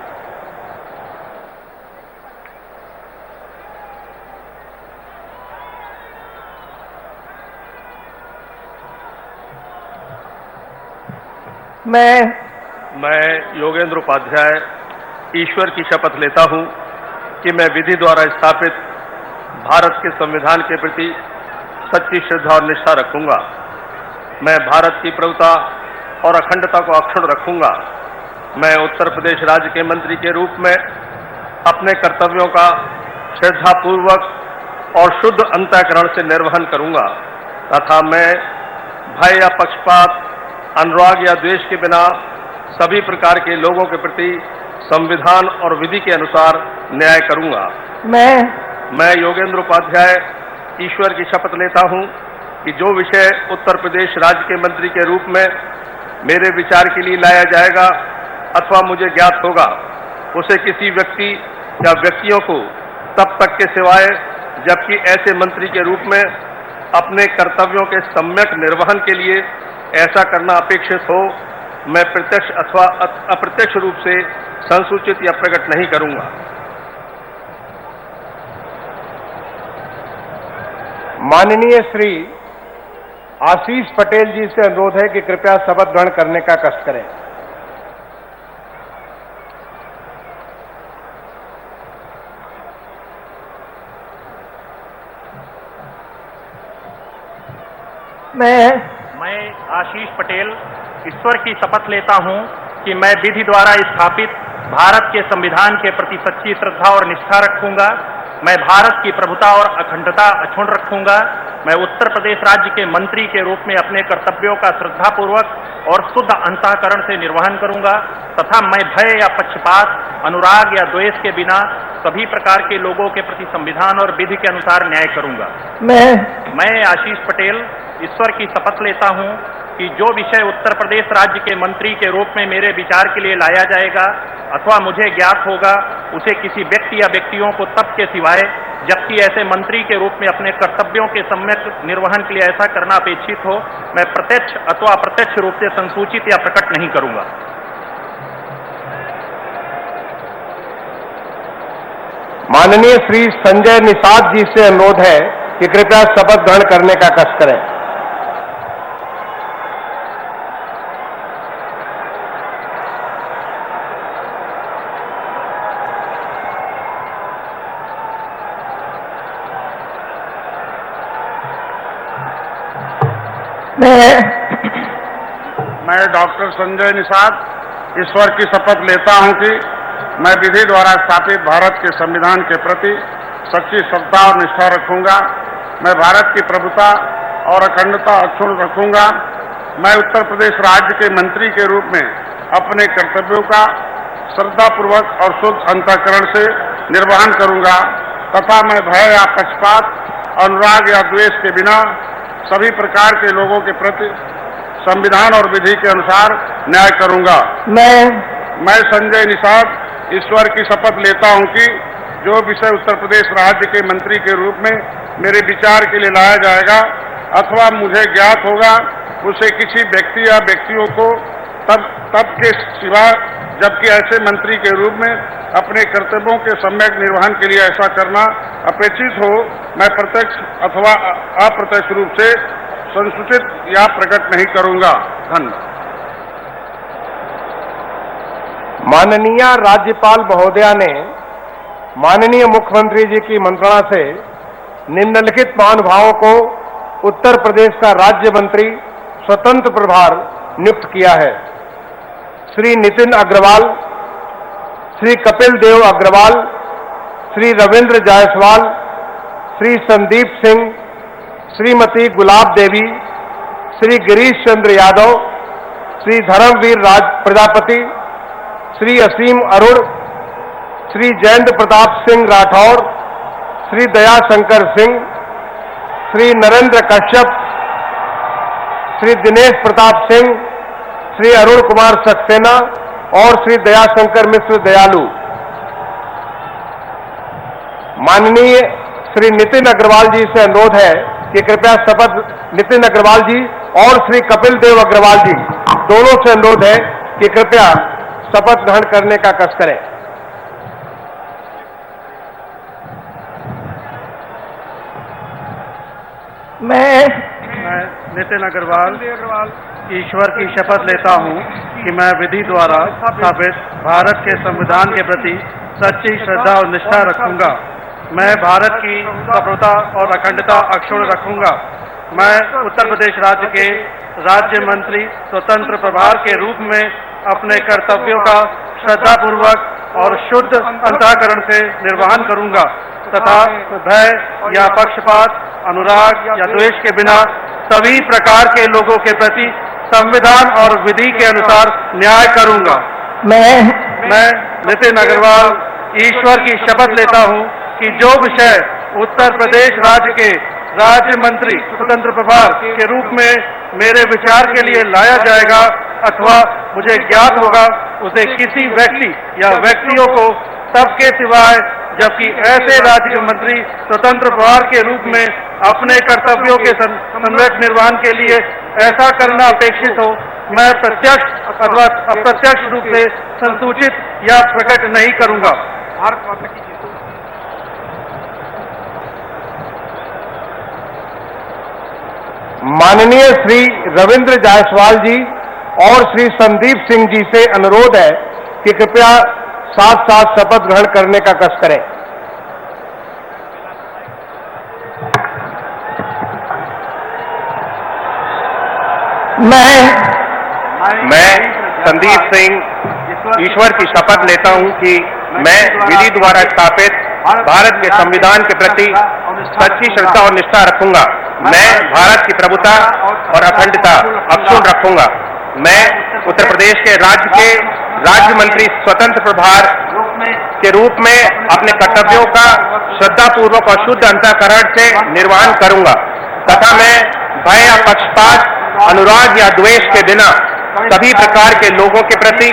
मैं योगेंद्र उपाध्याय ईश्वर की शपथ लेता हूं कि मैं विधि द्वारा स्थापित भारत के संविधान के प्रति सच्ची श्रद्धा और निष्ठा रखूंगा। मैं भारत की प्रभुता और अखंडता को अक्षुण्ण रखूंगा। मैं उत्तर प्रदेश राज्य के मंत्री के रूप में अपने कर्तव्यों का श्रद्धापूर्वक और शुद्ध अंतःकरण से निर्वहन करूंगा तथा मैं भय या पक्षपात, अनुराग या द्वेष के बिना सभी प्रकार के लोगों के प्रति संविधान और विधि के अनुसार न्याय करूंगा। मैं योगेंद्र उपाध्याय ईश्वर की शपथ लेता हूं कि जो विषय उत्तर प्रदेश राज्य के मंत्री के रूप में मेरे विचार के लिए लाया जाएगा अथवा मुझे ज्ञात होगा, उसे किसी व्यक्ति या व्यक्तियों को तब तक के सिवाय जबकि ऐसे मंत्री के रूप में अपने कर्तव्यों के सम्यक निर्वहन के लिए ऐसा करना अपेक्षित हो, मैं प्रत्यक्ष अथवा अप्रत्यक्ष रूप से संसूचित या प्रकट नहीं करूंगा। माननीय श्री आशीष पटेल जी से अनुरोध है कि कृपया शपथ ग्रहण करने का कष्ट करें। मैं आशीष पटेल ईश्वर की शपथ लेता हूं कि मैं विधि द्वारा स्थापित भारत के संविधान के प्रति सच्ची श्रद्धा और निष्ठा रखूंगा। मैं भारत की प्रभुता और अखंडता अक्षुण्ण रखूंगा। मैं उत्तर प्रदेश राज्य के मंत्री के रूप में अपने कर्तव्यों का श्रद्धापूर्वक और शुद्ध अंतःकरण से निर्वहन करूंगा तथा मैं भय या पक्षपात, अनुराग या द्वेष के बिना सभी प्रकार के लोगों के प्रति संविधान और विधि के अनुसार न्याय करूंगा। मैं आशीष पटेल ईश्वर की शपथ लेता हूं कि जो विषय उत्तर प्रदेश राज्य के मंत्री के रूप में मेरे विचार के लिए लाया जाएगा अथवा मुझे ज्ञात होगा, उसे किसी व्यक्ति या व्यक्तियों को तब के सिवाय जबकि ऐसे मंत्री के रूप में अपने कर्तव्यों के सम्यक निर्वहन के लिए ऐसा करना अपेक्षित हो, मैं प्रत्यक्ष अथवा अप्रत्यक्ष रूप से संसूचित या प्रकट नहीं करूंगा। माननीय श्री संजय निषाद जी से अनुरोध है कि कृपया शपथ ग्रहण करने का कष्ट करें। मैं डॉक्टर संजय निषाद ईश्वर की शपथ लेता हूं कि मैं विधि द्वारा स्थापित भारत के संविधान के प्रति सच्ची श्रद्धा और निष्ठा रखूंगा। मैं भारत की प्रभुता और अखंडता अक्षुण्ण रखूंगा। मैं उत्तर प्रदेश राज्य के मंत्री के रूप में अपने कर्तव्यों का श्रद्धापूर्वक और शुद्ध अंतःकरण से निर्वहन करूंगा तथा मैं भय या पक्षपात, अनुराग या द्वेष के बिना सभी प्रकार के लोगों के प्रति संविधान और विधि के अनुसार न्याय करूंगा। मैं संजय निषाद ईश्वर की शपथ लेता हूं कि जो विषय उत्तर प्रदेश राज्य के मंत्री के रूप में मेरे विचार के लिए लाया जाएगा अथवा मुझे ज्ञात होगा उसे किसी व्यक्ति या व्यक्तियों को तब के सिवा, जबकि ऐसे मंत्री के रूप में अपने कर्तव्यों के सम्यक निर्वहन के लिए ऐसा करना अपेक्षित हो, मैं प्रत्यक्ष अथवा अप्रत्यक्ष रूप से संसूचित या प्रकट नहीं करूंगा। धन्यवाद। माननीय राज्यपाल महोदया ने माननीय मुख्यमंत्री जी की मंत्रणा से निम्नलिखित महानुभावों को उत्तर प्रदेश का राज्य मंत्री स्वतंत्र प्रभार नियुक्त किया है। श्री नितिन अग्रवाल, श्री कपिल देव अग्रवाल, श्री रविंद्र जायसवाल, श्री संदीप सिंह, श्रीमती गुलाब देवी, श्री गिरीश चंद्र यादव, श्री धर्मवीर राज प्रजापति, श्री असीम अरुण, श्री जयेंद्र प्रताप सिंह राठौर, श्री दयाशंकर सिंह, श्री नरेंद्र कश्यप, श्री दिनेश प्रताप सिंह, श्री अरुण कुमार सक्सेना और श्री दयाशंकर मिश्र दयालु। माननीय श्री नितिन अग्रवाल जी से अनुरोध है कि कृपया शपथ, नितिन अग्रवाल जी और श्री कपिल देव अग्रवाल जी दोनों से अनुरोध है कि कृपया शपथ ग्रहण करने का कष्ट करें। मैं नितिन अग्रवाल ईश्वर की शपथ लेता हूं कि मैं विधि द्वारा स्थापित भारत के संविधान के प्रति सच्ची श्रद्धा और निष्ठा रखूंगा। मैं भारत की प्रभुता और अखंडता अक्षुण्ण रखूंगा। मैं उत्तर प्रदेश राज्य के राज्य मंत्री स्वतंत्र प्रभार के रूप में अपने कर्तव्यों का श्रद्धापूर्वक और शुद्ध अंतःकरण से निर्वहन करूंगा तथा भय या पक्षपात, अनुराग या द्वेष के बिना सभी प्रकार के लोगों के प्रति संविधान और विधि के अनुसार न्याय करूंगा। मैं नितिन अग्रवाल ईश्वर की शपथ लेता हूं कि जो विषय उत्तर प्रदेश राज्य के राज्य मंत्री स्वतंत्र प्रभार के रूप में मेरे विचार के लिए लाया जाएगा अथवा मुझे ज्ञात होगा उसे किसी व्यक्ति या व्यक्तियों को तब के सिवाय, जबकि ऐसे राज्य मंत्री स्वतंत्र प्रभार के रूप में अपने कर्तव्यों के सम्यक निर्वहन के लिए ऐसा करना अपेक्षित हो, मैं प्रत्यक्ष अथवा अप्रत्यक्ष रूप से संसूचित या प्रकट नहीं करूंगा। माननीय श्री रविंद्र जायसवाल जी और श्री संदीप सिंह जी से अनुरोध है कि कृपया साथ साथ शपथ ग्रहण करने का कष्ट करें। मैं संदीप सिंह ईश्वर की शपथ लेता हूं कि मैं विधि द्वारा स्थापित भारत के संविधान के प्रति सच्ची श्रद्धा और निष्ठा रखूंगा। मैं भारत की प्रभुता और अखंडता अक्षुण्ण रखूंगा। मैं उत्तर प्रदेश के राज्य मंत्री स्वतंत्र प्रभार के रूप में अपने कर्तव्यों का श्रद्धापूर्वक और शुद्ध अंतःकरण से निर्वहन करूंगा तथा मैं भय या पक्षपात, अनुराग या द्वेष के बिना सभी प्रकार के लोगों के प्रति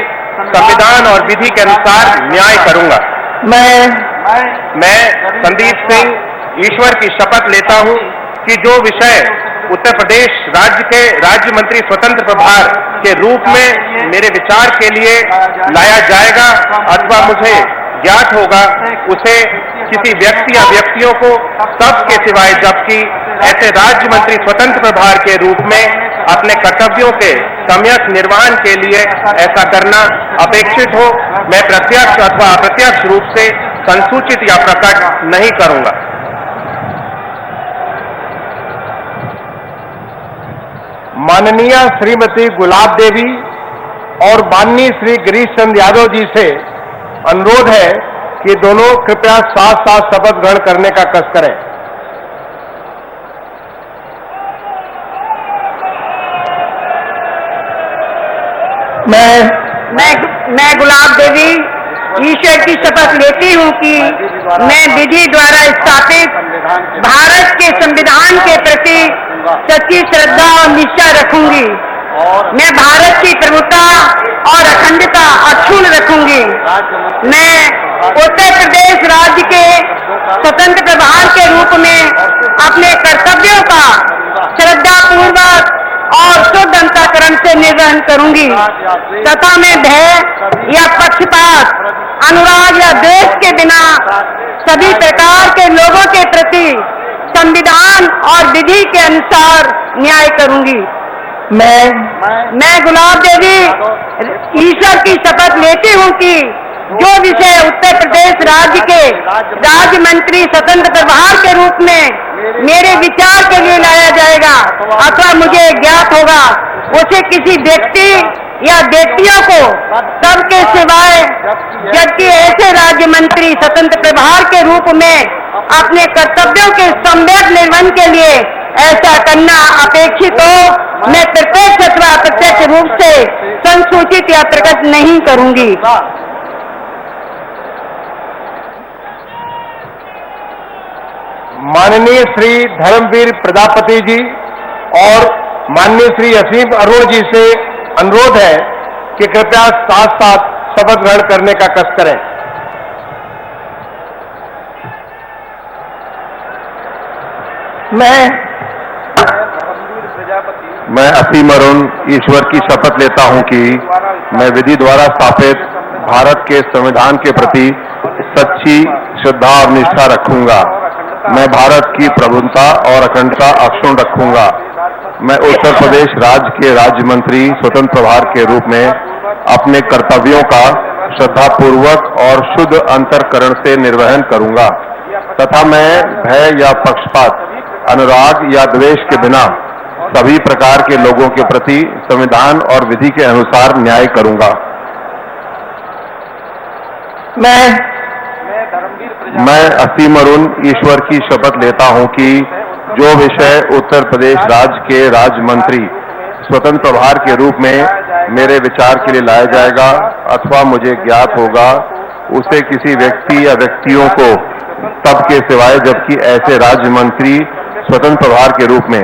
संविधान और विधि के अनुसार न्याय करूंगा। मैं संदीप सिंह ईश्वर की शपथ लेता हूं कि जो विषय उत्तर प्रदेश राज्य के राज्य मंत्री स्वतंत्र प्रभार के रूप में मेरे विचार के लिए लाया जाएगा अथवा मुझे ज्ञात होगा उसे किसी व्यक्ति या व्यक्तियों को सबके सिवाय, जबकि ऐसे राज्य मंत्री स्वतंत्र प्रभार के रूप में अपने कर्तव्यों के सम्यक निर्वहन के लिए ऐसा करना अपेक्षित हो, मैं प्रत्यक्ष अथवा अप्रत्यक्ष रूप से संसूचित या प्रकट नहीं करूंगा। माननीय श्रीमती गुलाब देवी और माननीय श्री गिरीश चंद्र यादव जी से अनुरोध है कि दोनों कृपया साथ साथ शपथ ग्रहण करने का कष्ट करें। मैं गुलाब देवी ईश्वर की शपथ लेती हूँ कि मैं विधि द्वारा स्थापित भारत के संविधान के प्रति सच्ची श्रद्धा और निष्ठा रखूंगी। मैं भारत की प्रभुता और अखंडता अक्षुण्ण रखूंगी। मैं उत्तर प्रदेश राज्य के स्वतंत्र प्रभार के रूप में अपने कर्तव्यों का श्रद्धा पूर्वक और शुद्ध अंतःकरण से निर्वहन करूंगी तथा मैं भय या पक्षपात, अनुराग या द्वेष के बिना सभी प्रकार के लोगों के प्रति संविधान और विधि के अनुसार न्याय करूंगी। मैं गुलाब देवी ईश्वर की शपथ लेती हूँ कि जो विषय उत्तर प्रदेश राज्य के राज्य मंत्री स्वतंत्र प्रभार के रूप में मेरे विचार के लिए लाया जाएगा अथवा मुझे ज्ञात होगा, उसे किसी व्यक्ति या व्यक्तियों को सबके सिवाय, जबकि ऐसे राज्य मंत्री स्वतंत्र प्रभार के रूप में अपने कर्तव्यों के सम्यक निर्वहन के लिए ऐसा करना अपेक्षित हो, मैं प्रत्यक्ष अथवा अप्रत्यक्ष रूप से संसूचित या प्रकट नहीं करूंगी। माननीय श्री धर्मवीर प्रजापति जी और माननीय श्री असीम अरुण जी से अनुरोध है कि कृपया साथ साथ शपथ ग्रहण करने का कष्ट करें। मैं असीम अरुण ईश्वर की शपथ लेता हूं कि मैं विधि द्वारा स्थापित भारत के संविधान के प्रति सच्ची श्रद्धा और निष्ठा रखूंगा। मैं भारत की प्रभुता और अखंडता अक्षुण्ण रखूंगा। मैं उत्तर प्रदेश राज्य के राज्य मंत्री स्वतंत्र प्रभार के रूप में अपने कर्तव्यों का श्रद्धापूर्वक और शुद्ध अंतःकरण से निर्वहन करूंगा तथा मैं भय या पक्षपात, अनुराग या द्वेष के बिना सभी प्रकार के लोगों के प्रति संविधान और विधि के अनुसार न्याय करूंगा। मैं असीम अरुण ईश्वर की शपथ लेता हूं कि जो विषय उत्तर प्रदेश राज्य के राज्य मंत्री स्वतंत्र प्रभार के रूप में मेरे विचार के लिए लाया जाएगा अथवा मुझे ज्ञात होगा, उसे किसी व्यक्ति या व्यक्तियों को सबके सिवाय, जबकि ऐसे राज्य मंत्री स्वतंत्र प्रभार के रूप में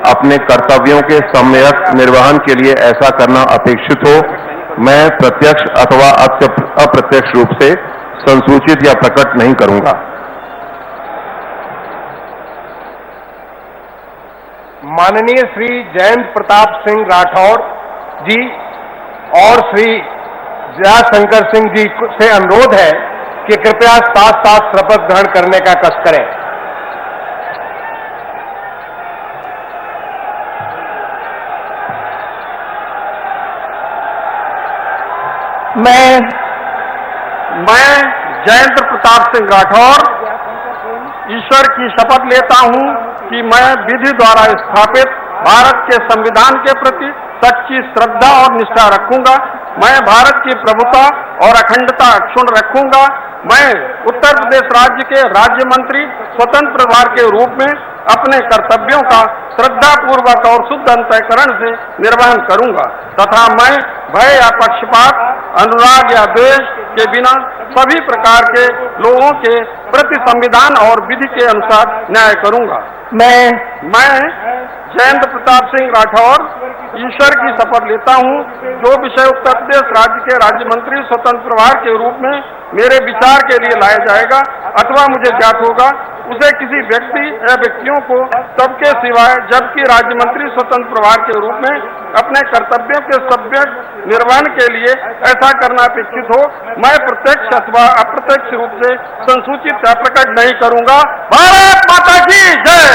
अपने कर्तव्यों के सम्यक निर्वहन के लिए ऐसा करना अपेक्षित हो, मैं प्रत्यक्ष अथवा अप्रत्यक्ष रूप से संसूचित या प्रकट नहीं करूंगा। माननीय श्री जयंत प्रताप सिंह राठौड़ जी और श्री जयाशंकर सिंह जी से अनुरोध है कि कृपया साथ साथ शपथ ग्रहण करने का कष्ट करें। मैं जयंत प्रताप सिंह राठौर ईश्वर की शपथ लेता हूं कि मैं विधि द्वारा स्थापित भारत के संविधान के प्रति सच्ची श्रद्धा और निष्ठा रखूंगा। मैं भारत की प्रभुता और अखंडता अक्षुण्ण रखूंगा। मैं उत्तर प्रदेश राज्य के राज्य मंत्री स्वतंत्र प्रभार के रूप में अपने कर्तव्यों का श्रद्धा पूर्वक और शुद्ध अंतःकरण से निर्वहन करूंगा तथा मैं भय या पक्षपात, अनुराग या द्वेष के बिना सभी प्रकार के लोगों के प्रति संविधान और विधि के अनुसार न्याय करूंगा। मैं जयंत प्रताप सिंह राठौर ईश्वर की शपथ लेता हूं, जो विषय उत्तर प्रदेश राज्य के राज्य मंत्री स्वतंत्र प्रभार के रूप में मेरे विचार के लिए लाया जाएगा अथवा मुझे ज्ञात होगा, उसे किसी व्यक्ति या व्यक्तियों को सबके सिवाय जबकि राज्य मंत्री स्वतंत्र प्रभार के रूप में अपने कर्तव्यों के सभ्य निर्वहन के लिए ऐसा करना अपेक्षित हो, मैं प्रत्यक्ष अथवा अप्रत्यक्ष रूप से संसूचित या प्रकट नहीं करूंगा। भारत माता की जय।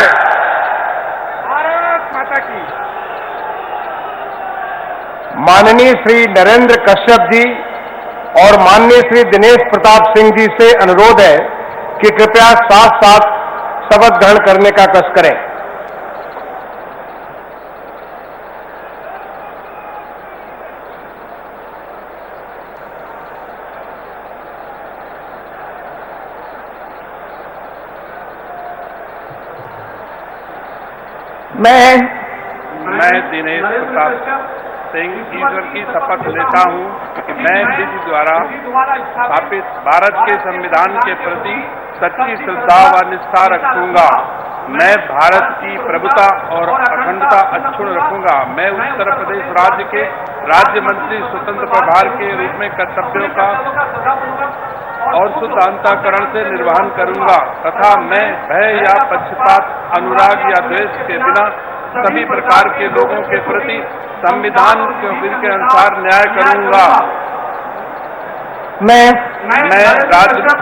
भारत माता की। माननीय श्री नरेंद्र कश्यप जी और माननीय श्री दिनेश प्रताप सिंह जी से अनुरोध है कि कृपया साथ साथ शपथ ग्रहण करने का कष्ट करें। मैं दिनेश प्रताप सिंह ईश्वर की शपथ लेता हूं कि मैं विधि द्वारा स्थापित भारत के संविधान के प्रति सच्ची श्रद्धा व निष्ठा रखूंगा। मैं भारत की प्रभुता और अखंडता अक्षुण्ण रखूंगा। मैं उत्तर प्रदेश राज्य के राज्य मंत्री स्वतंत्र प्रभार के रूप में कर्तव्यों का और शुद्ध अंतःकरण से निर्वहन करूंगा तथा मैं भय या पक्षपात, अनुराग या द्वेष के बिना सभी प्रकार के लोगों के प्रति संविधान के विधि के अनुसार न्याय करूंगा। मैं राज्य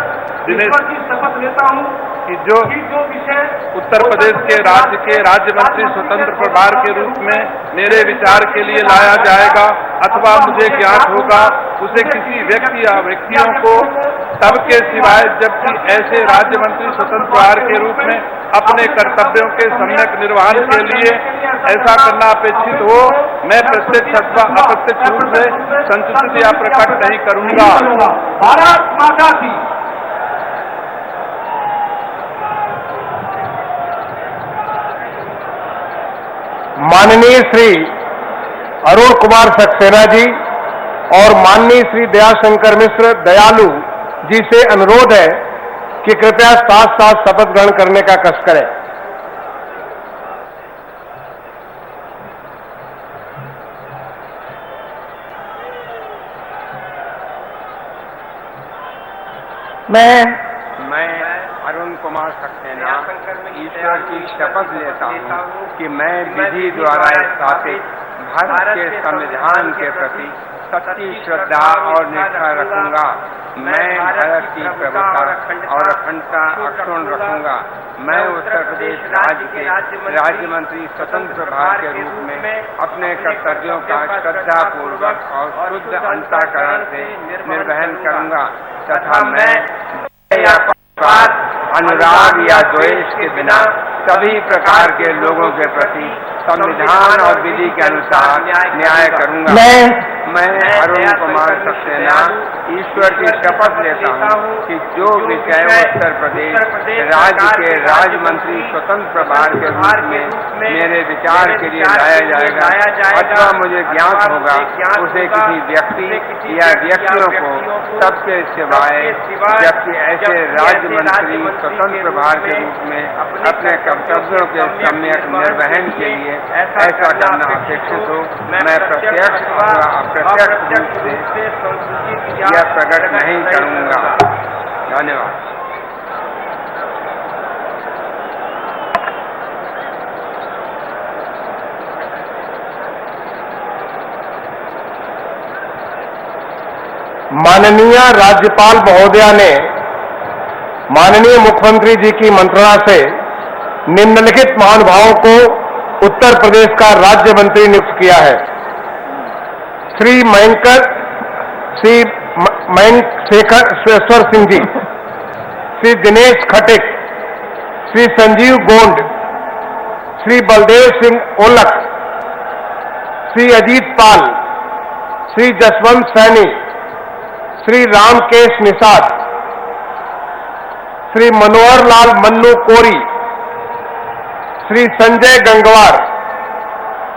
दिनेश की शपथ लेता हूं कि जो विषय उत्तर प्रदेश के राज्य मंत्री स्वतंत्र प्रभार के रूप में मेरे विचार के लिए लाया जाएगा अथवा मुझे ज्ञात होगा, उसे किसी व्यक्ति या व्यक्तियों को सबके सिवाय जबकि ऐसे राज्य मंत्री स्वतंत्र प्रभार के रूप में अपने कर्तव्यों के सम्यक निर्वहन के लिए ऐसा करना अपेक्षित हो, मैं प्रत्यक्ष अथवा अप्रत्यक्ष रूप से संसूचित या प्रकट नहीं करूंगा। भारत माता की। माननीय श्री अरुण कुमार सक्सेना जी और माननीय श्री दयाशंकर मिश्र दयालु जी से अनुरोध है कि कृपया साथ साथ शपथ ग्रहण करने का कष्ट करें। मैं अरुण कुमार सक्सेना ईश्वर की शपथ लेता हूँ कि मैं विधि द्वारा स्थापित भारत के संविधान के प्रति सच्ची श्रद्धा और निष्ठा रखूंगा। मैं भारत की प्रभुता और अखंडता अक्षुण्ण रखूंगा। मैं उत्तर प्रदेश राज्य के राज्य मंत्री स्वतंत्र प्रभार के रूप में अपने कर्तव्यों का श्रद्धा पूर्वक और शुद्ध अंतःकरण से निर्वहन करूंगा तथा मैं अनुराग या द्वेष के बिना सभी प्रकार के लोगों के प्रति संविधान और विधि के अनुसार न्याय करूंगा। मैं अरुण कुमार सक्सेना ईश्वर की शपथ लेता हूँ कि जो विषय उत्तर प्रदेश राज्य के राज्य मंत्री स्वतंत्र प्रभार के रूप में मेरे विचार के लिए लाया जाएगा अथवा मुझे ज्ञात होगा, उसे किसी व्यक्ति या व्यक्तियों को सबके सिवाय जबकि ऐसे राज्य मंत्री स्वतंत्र प्रभार के रूप में अपने कर्तव्यों के सम्यक निर्वहन के लिए ऐसा करना अपेक्षित हो, मैं प्रत्यक्ष अथवा अप्रत्यक्ष रूप से यह प्रकट नहीं करूंगा। धन्यवाद। माननीय राज्यपाल महोदया ने माननीय मुख्यमंत्री जी की मंत्रणा से निम्नलिखित महानुभावों को उत्तर प्रदेश का राज्य मंत्री नियुक्त किया है। श्री मयंक शेखर सिंह जी, श्री दिनेश खटिक, श्री संजीव गोंड, श्री बलदेव सिंह ओलख, श्री अजीत पाल, श्री जसवंत सैनी, श्री रामकेश निषाद, श्री मनोहर लाल मन्नू कोरी, श्री संजय गंगवार,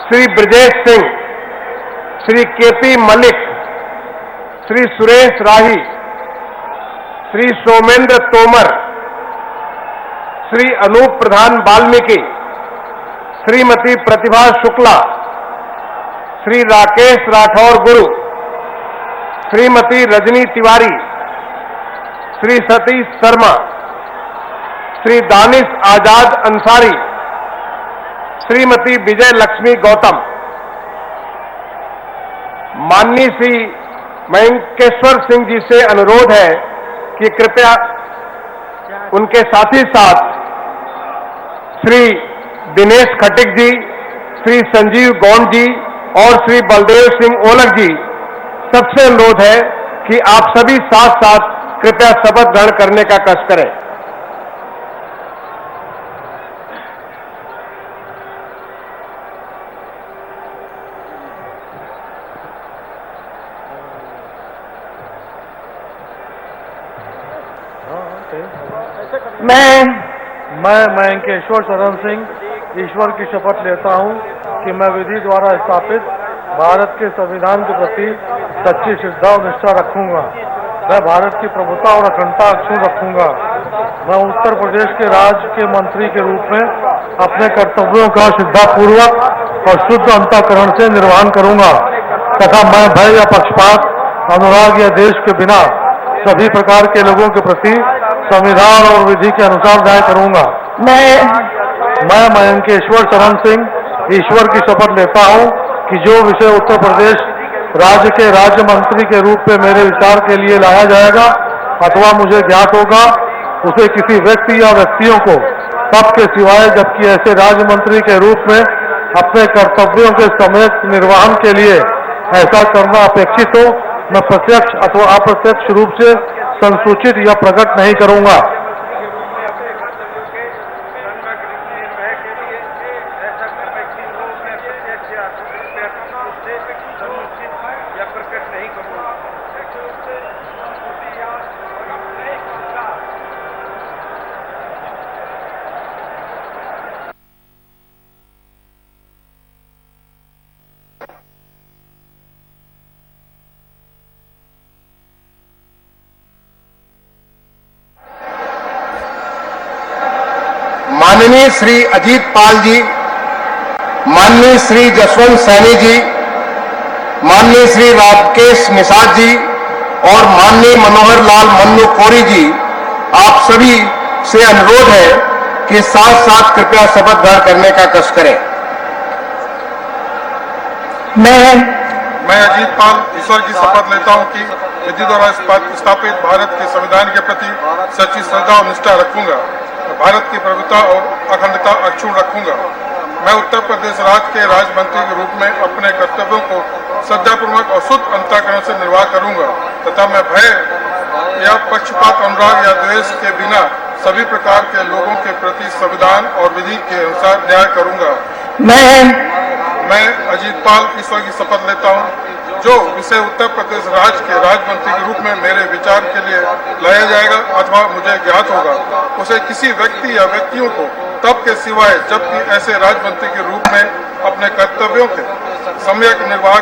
श्री ब्रजेश सिंह, श्री केपी मलिक, श्री सुरेश राही, श्री सोमेंद्र तोमर, श्री अनूप प्रधान वाल्मीकि, श्रीमती प्रतिभा शुक्ला, श्री राकेश राठौर गुरु, श्रीमती रजनी तिवारी, श्री सतीश शर्मा, श्री दानिश आजाद अंसारी, श्रीमती विजय लक्ष्मी गौतम। माननीय श्री मयंकेश्वर सिंह जी से अनुरोध है कि कृपया उनके साथ ही साथ श्री दिनेश खटिक जी, श्री संजीव गौंड जी और श्री बलदेव सिंह ओलख जी, सबसे अनुरोध है कि आप सभी साथ साथ कृपया शपथ ग्रहण करने का कष्ट करें। मैं मयंकेश्वर शरण सिंह ईश्वर की शपथ लेता हूं कि मैं विधि द्वारा स्थापित भारत के संविधान के प्रति सच्ची श्रद्धा और निष्ठा रखूंगा। मैं भारत की प्रभुता और अखंडता अक्षुण्ण रखूंगा। मैं उत्तर प्रदेश के राज्य के मंत्री के रूप में अपने कर्तव्यों का श्रद्धापूर्वक और शुद्ध अंतःकरण से निर्वहन करूंगा तथा मैं भय या पक्षपात, अनुराग या देश के बिना सभी प्रकार के लोगों के प्रति संविधान और विधि के अनुसार न्याय करूंगा। मैं मयंकेश्वर शरण सिंह ईश्वर की शपथ लेता हूं कि जो विषय उत्तर प्रदेश राज्य के राज्य मंत्री के रूप में मेरे विचार के लिए लाया जाएगा अथवा मुझे ज्ञात होगा, उसे किसी व्यक्ति या व्यक्तियों को तब के सिवाय जबकि ऐसे राज्य मंत्री के रूप में अपने कर्तव्यों के समेत निर्वहन के लिए ऐसा करना अपेक्षित हो, मैं प्रत्यक्ष अथवा अप्रत्यक्ष रूप से संसूचित या प्रकट नहीं करूंगा। माननीय श्री अजीत पाल जी, माननीय श्री जसवंत सैनी जी, माननीय श्री राकेश निषाद जी और माननीय मनोहर लाल मन्नू कोरी जी, आप सभी से अनुरोध है कि साथ साथ कृपया शपथ ग्रहण करने का कष्ट करें। मैं अजीत पाल ईश्वर की शपथ लेता हूं कि विधि द्वारा स्थापित भारत के संविधान के प्रति सच्ची श्रद्धा और निष्ठा रखूंगा, भारत की प्रभुता और अखंडता अक्षुण्ण रखूंगा। मैं उत्तर प्रदेश राज्य के राज्य मंत्री के रूप में अपने कर्तव्यों को श्रद्धापूर्वक और शुद्ध अंतःकरण से निर्वाह करूंगा तथा मैं भय या पक्षपात, अनुराग या द्वेष के बिना सभी प्रकार के लोगों के प्रति संविधान और विधि के अनुसार न्याय करूंगा। मैं अजीत पाल ईश्वर की शपथ लेता हूं, जो विषय उत्तर प्रदेश राज्य के राज्य मंत्री के रूप में मेरे विचार के लिए लाया जाएगा अथवा मुझे ज्ञात होगा, उसे किसी व्यक्ति या व्यक्तियों को तब के सिवाय जबकि ऐसे राज्य मंत्री के रूप में अपने कर्तव्यों के सम्यक निर्वाह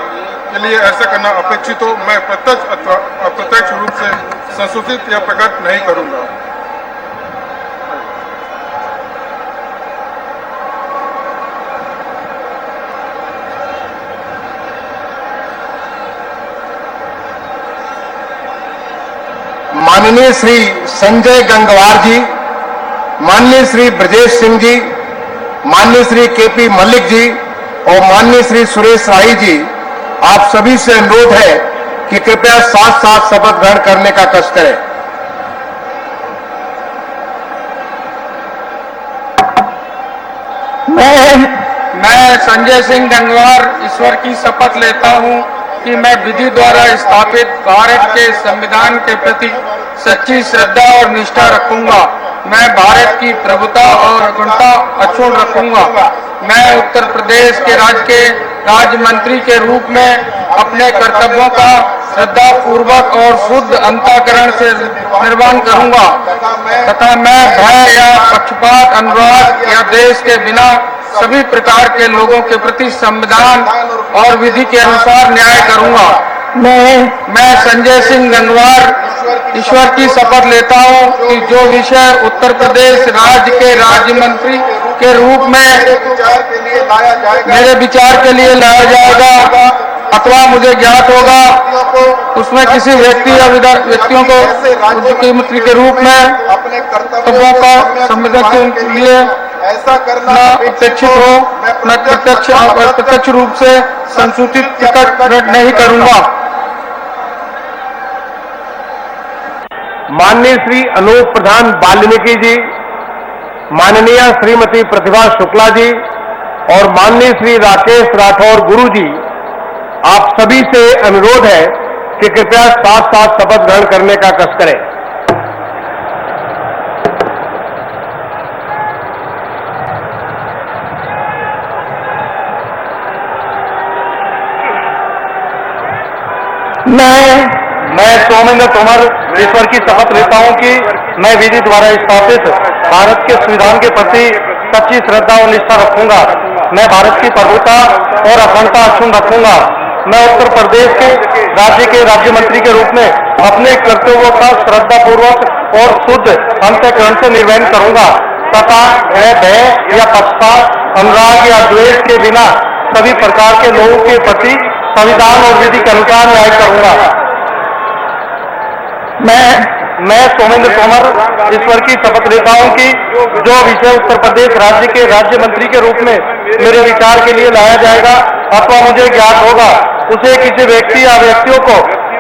के लिए ऐसा करना अपेक्षित हो, मैं प्रत्यक्ष अथवा अप्रत्यक्ष रूप से संसूचित या प्रकट नहीं करूंगा। माननीय श्री संजय गंगवार जी, माननीय श्री ब्रजेश सिंह जी, माननीय श्री केपी मल्लिक जी और माननीय श्री सुरेश राही जी, आप सभी से अनुरोध है कि कृपया साथ साथ शपथ ग्रहण करने का कष्ट करें। मैं संजय सिंह गंगवार ईश्वर की शपथ लेता हूं कि मैं विधि द्वारा स्थापित भारत के संविधान के प्रति सच्ची श्रद्धा और निष्ठा रखूंगा। मैं भारत की प्रभुता और अखंडता अक्षुण्ण रखूंगा। मैं उत्तर प्रदेश के राज्य मंत्री के रूप में अपने कर्तव्यों का श्रद्धा पूर्वक और शुद्ध अंतःकरण से निर्वहन करूंगा तथा मैं भय या पक्षपात, अनुराग या देश के बिना सभी प्रकार के लोगों के प्रति संविधान और विधि के अनुसार न्याय करूंगा। मैं संजय सिंह गंगवार ईश्वर की शपथ लेता हूं कि जो विषय उत्तर प्रदेश राज्य के राज्य मंत्री के रूप में मेरे विचार के लिए लाया जाएगा अथवा मुझे ज्ञात होगा उसमें किसी व्यक्ति या व्यक्तियों को मुख्यमंत्री के रूप में अपने कर्तव्यों का संविधान के लिए ऐसा करना न अपेक्षित हो न प्रत्यक्ष रूप से संसूचित टिकट नहीं करूंगा। माननीय श्री अनूप प्रधान वाल्मीकि जी, माननीय श्रीमती प्रतिभा शुक्ला जी और माननीय श्री राकेश राठौर गुरु जी, आप सभी से अनुरोध है कि कृपया साथ साथ शपथ ग्रहण करने का कष्ट करें। मैं सोमेंद्र तोमर ईश्वर की शपथ लेता हूं कि मैं विधि द्वारा स्थापित भारत के संविधान के प्रति सच्ची श्रद्धा और निष्ठा रखूंगा। मैं भारत की प्रभुता और अखंडता अक्षुण्ण रखूंगा। मैं उत्तर प्रदेश के राज्य मंत्री के रूप में अपने कर्तव्यों का श्रद्धापूर्वक और शुद्ध अंतःकरण से निर्वहन करूंगा तथा भय या पक्षपात, अनुराग या द्वेष के बिना सभी प्रकार के लोगों के प्रति संविधान और विधि के अनुसार न्याय करूंगा। मैं सोमेंद्र तोमर ईश्वर की शपथ लेता हूं कि जो विषय उत्तर प्रदेश राज्य के राज्य मंत्री के रूप में मेरे विचार के लिए लाया जाएगा अथवा मुझे ज्ञात होगा उसे किसी व्यक्ति या व्यक्तियों को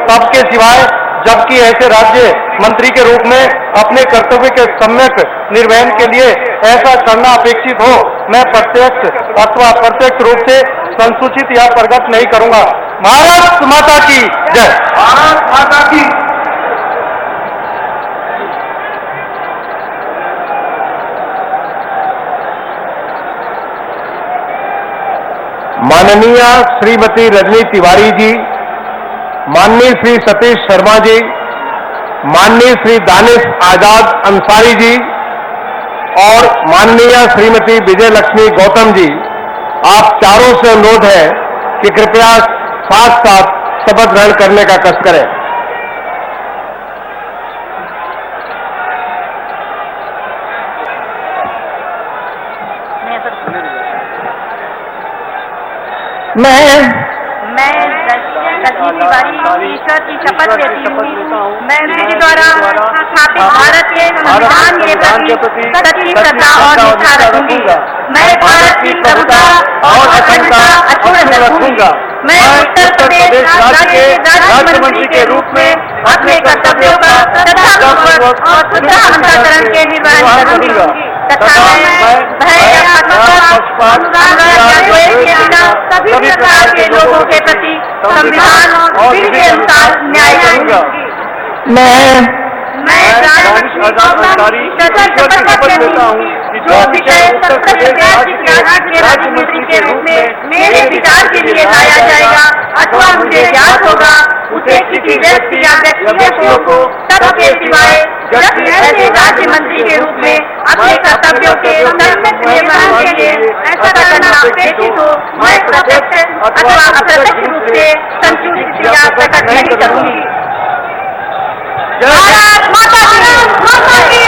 सबके सिवाय, जबकि ऐसे राज्य मंत्री के रूप में अपने कर्तव्य के सम्यक निर्वहन के लिए ऐसा करना अपेक्षित हो, मैं प्रत्यक्ष अथवा अप्रत्यक्ष रूप से संसूचित या प्रगट नहीं करूंगा। भारत माता की जय। भारत माता की। माननीय श्रीमती रजनी तिवारी जी, माननीय श्री सतीश शर्मा जी, माननीय श्री दानिश आजाद अंसारी जी और माननीय श्रीमती विजय लक्ष्मी गौतम जी, आप चारों से अनुरोध है कि कृपया साथ साथ शपथ ग्रहण करने का कष्ट करें। मैं रजनी तिवारी ईश्वर की शपथ लेती हूँ। मैं विधि द्वारा स्थापित भारत के संविधान के प्रति सच्ची श्रद्धा और निष्ठा रखूंगी। मैं भारत की प्रभुता और अखंडता अक्षुण्ण रखूंगा। मैं उत्तर प्रदेश राज्य के राज्य मंत्री के रूप में अपने कर्तव्यों का श्रद्धापूर्वक और शुद्ध अंतःकरण के निर्वहन करूंगी तथा मैं भय या पक्षपात, अनुराग या द्वेष के बिना सभी प्रकार के लोगों के प्रति संविधान और विधि के अनुसार न्याय करूंगा। मैं शपथ लेता हूँ जो विषय उत्तर प्रदेश के राज्य मंत्री के रूप में मेरे विचार के लिए लाया जाएगा अथवा मुझे ज्ञात होगा उसे किसी व्यक्ति या व्यक्तियों को सबके सिवाय, जबकि ऐसे राज्य मंत्री के रूप में अपने कर्तव्यों के सम्यक निर्वहन के लिए ऐसा करना अपेक्षित हो, मैं प्रत्यक्ष अथवा अप्रत्यक्ष रूप से संसूचित या प्रकट नहीं करूंगी। भारत माता की।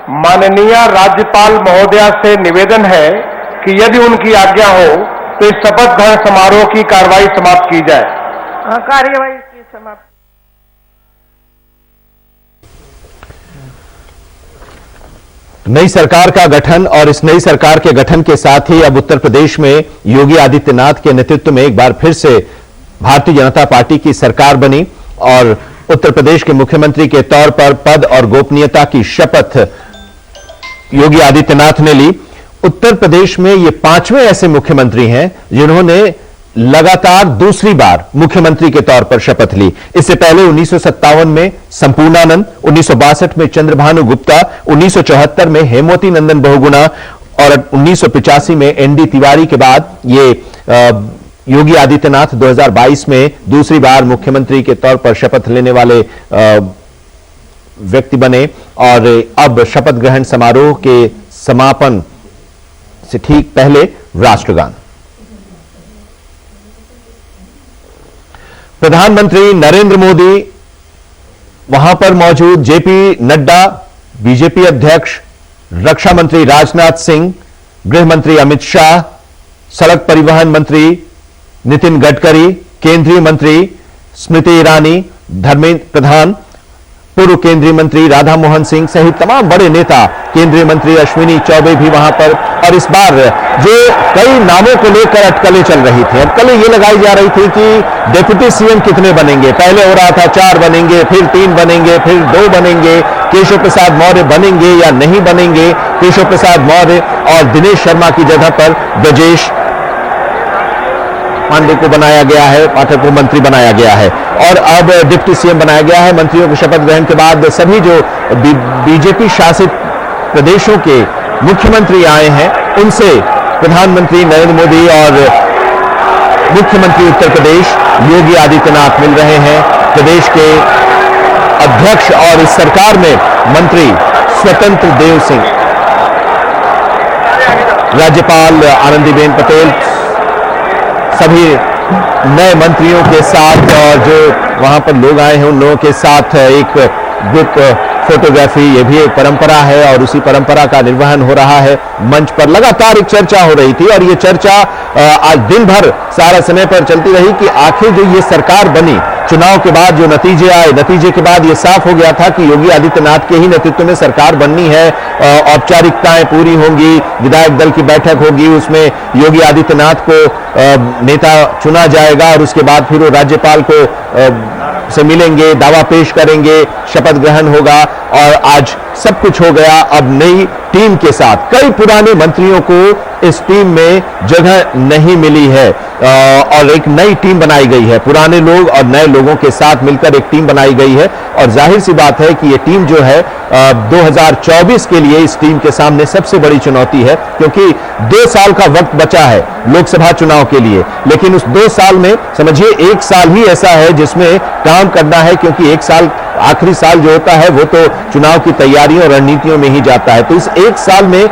माननीय राज्यपाल महोदया से निवेदन है कि यदि उनकी आज्ञा हो तो इस शपथ ग्रहण समारोह की कार्रवाई समाप्त की जाए। कार्यवाही की समाप्त। नई सरकार का गठन और इस नई सरकार के गठन के साथ ही अब उत्तर प्रदेश में योगी आदित्यनाथ के नेतृत्व में एक बार फिर से भारतीय जनता पार्टी की सरकार बनी और उत्तर प्रदेश के मुख्यमंत्री के तौर पर पद और गोपनीयता की शपथ योगी आदित्यनाथ ने ली। उत्तर प्रदेश में ये 5वें ऐसे मुख्यमंत्री हैं जिन्होंने लगातार दूसरी बार मुख्यमंत्री के तौर पर शपथ ली। इससे पहले 1957 में संपूर्णानंद, 1962 में चंद्रभानु गुप्ता, 1974 में हेमवती नंदन बहुगुणा और 1985 में एनडी तिवारी के बाद ये योगी आदित्यनाथ 2022 में दूसरी बार मुख्यमंत्री के तौर पर शपथ लेने वाले व्यक्ति बने और अब शपथ ग्रहण समारोह के समापन से ठीक पहले राष्ट्रगान। प्रधानमंत्री नरेंद्र मोदी वहां पर मौजूद, जेपी नड्डा, बीजेपी अध्यक्ष, रक्षा मंत्री राजनाथ सिंह, गृह मंत्री अमित शाह, सड़क परिवहन मंत्री नितिन गडकरी, केंद्रीय मंत्री स्मृति ईरानी, धर्मेंद्र प्रधान, पूर्व केंद्रीय मंत्री राधा मोहन सिंह सहित तमाम बड़े नेता, केंद्रीय मंत्री अश्विनी चौबे भी वहां पर। और इस बार जो कई नामों को लेकर अटकलें चल रही थी, अटकलें ये लगाई जा रही थी कि डिप्टी सीएम कितने बनेंगे। पहले हो रहा था 4 बनेंगे, फिर 3 बनेंगे, फिर 2 बनेंगे, केशव प्रसाद मौर्य बनेंगे या नहीं बनेंगे। केशव प्रसाद मौर्य और दिनेश शर्मा की जगह पर ब्रजेश पांडे को बनाया गया है, पाठक को मंत्री बनाया गया है और अब डिप्टी सीएम बनाया गया है। मंत्रियों के शपथ ग्रहण के बाद सभी जो बीजेपी शासित प्रदेशों के मुख्यमंत्री आए हैं उनसे प्रधानमंत्री नरेंद्र मोदी और मुख्यमंत्री उत्तर प्रदेश योगी आदित्यनाथ मिल रहे हैं। प्रदेश के अध्यक्ष और इस सरकार में मंत्री स्वतंत्र देव सिंह, राज्यपाल आनंदीबेन पटेल, सभी नए मंत्रियों के साथ और जो वहां पर लोग आए हैं उन लोगों के साथ एक ग्रुप फोटोग्राफी, ये भी एक परंपरा है और उसी परंपरा का निर्वहन हो रहा है। मंच पर लगातार एक चर्चा हो रही थी और ये चर्चा आज दिन भर सारा समय पर चलती रही कि आखिर जो ये सरकार बनी, चुनाव के बाद जो नतीजे आए, नतीजे के बाद ये साफ हो गया था कि योगी आदित्यनाथ के ही नेतृत्व में सरकार बननी है। औपचारिकताएं पूरी होंगी, विधायक दल की बैठक होगी, उसमें योगी आदित्यनाथ को नेता चुना जाएगा और उसके बाद फिर वो राज्यपाल को से मिलेंगे, दावा पेश करेंगे, शपथ ग्रहण होगा और आज सब कुछ हो गया। अब नई टीम के साथ कई पुराने मंत्रियों को इस टीम में जगह नहीं मिली है और एक नई टीम बनाई गई है। पुराने लोग और नए लोगों के साथ मिलकर एक टीम बनाई गई है और जाहिर सी बात है कि ये टीम जो है 2024 के लिए इस टीम के सामने सबसे बड़ी चुनौती है क्योंकि 2 साल का वक्त बचा है लोकसभा चुनाव के लिए। लेकिन उस 2 साल में समझिए 1 साल ही ऐसा है जिसमें काम करना है क्योंकि 1 साल आखिरी साल जो होता है वो तो चुनाव की तैयारियों और रणनीतियों में ही जाता है। तो इस 1 साल में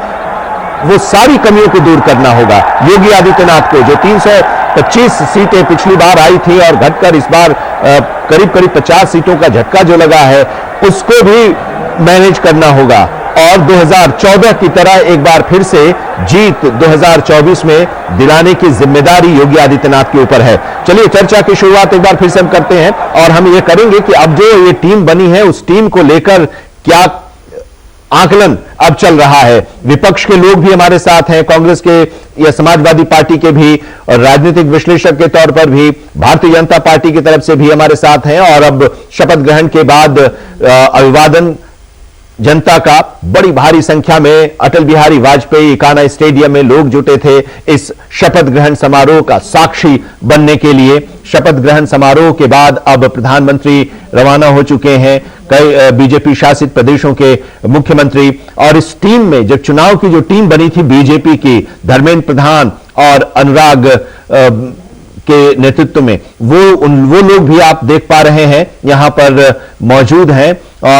वो सारी कमियों को दूर करना होगा। योगी आदित्यनाथ को जो 325 सीटें पिछली बार आई थी और घटकर इस बार करीब 50 सीटों का झटका जो लगा है उसको भी मैनेज करना होगा और 2014 की तरह एक बार फिर से जीत 2024 में दिलाने की जिम्मेदारी योगी आदित्यनाथ के ऊपर है। चलिए चर्चा की शुरुआत एक बार फिर से हम करते हैं और हम ये करेंगे कि अब जो ये टीम बनी है उस टीम को लेकर क्या आकलन अब चल रहा है। विपक्ष के लोग भी हमारे साथ हैं, कांग्रेस के या समाजवादी पार्टी के भी और राजनीतिक विश्लेषक के तौर पर भी भारतीय जनता पार्टी की तरफ से भी हमारे साथ हैं और अब शपथ ग्रहण के बाद अभिवादन जनता का बड़ी भारी संख्या में अटल बिहारी वाजपेयी इकाना स्टेडियम में लोग जुटे थे इस शपथ ग्रहण समारोह का साक्षी बनने के लिए। शपथ ग्रहण समारोह के बाद अब प्रधानमंत्री रवाना हो चुके हैं, कई बीजेपी शासित प्रदेशों के मुख्यमंत्री और इस टीम में जब चुनाव की जो टीम बनी थी बीजेपी की, धर्मेंद्र प्रधान और अनुराग के नेतृत्व में, वो लोग भी आप देख पा रहे हैं यहां पर मौजूद हैं और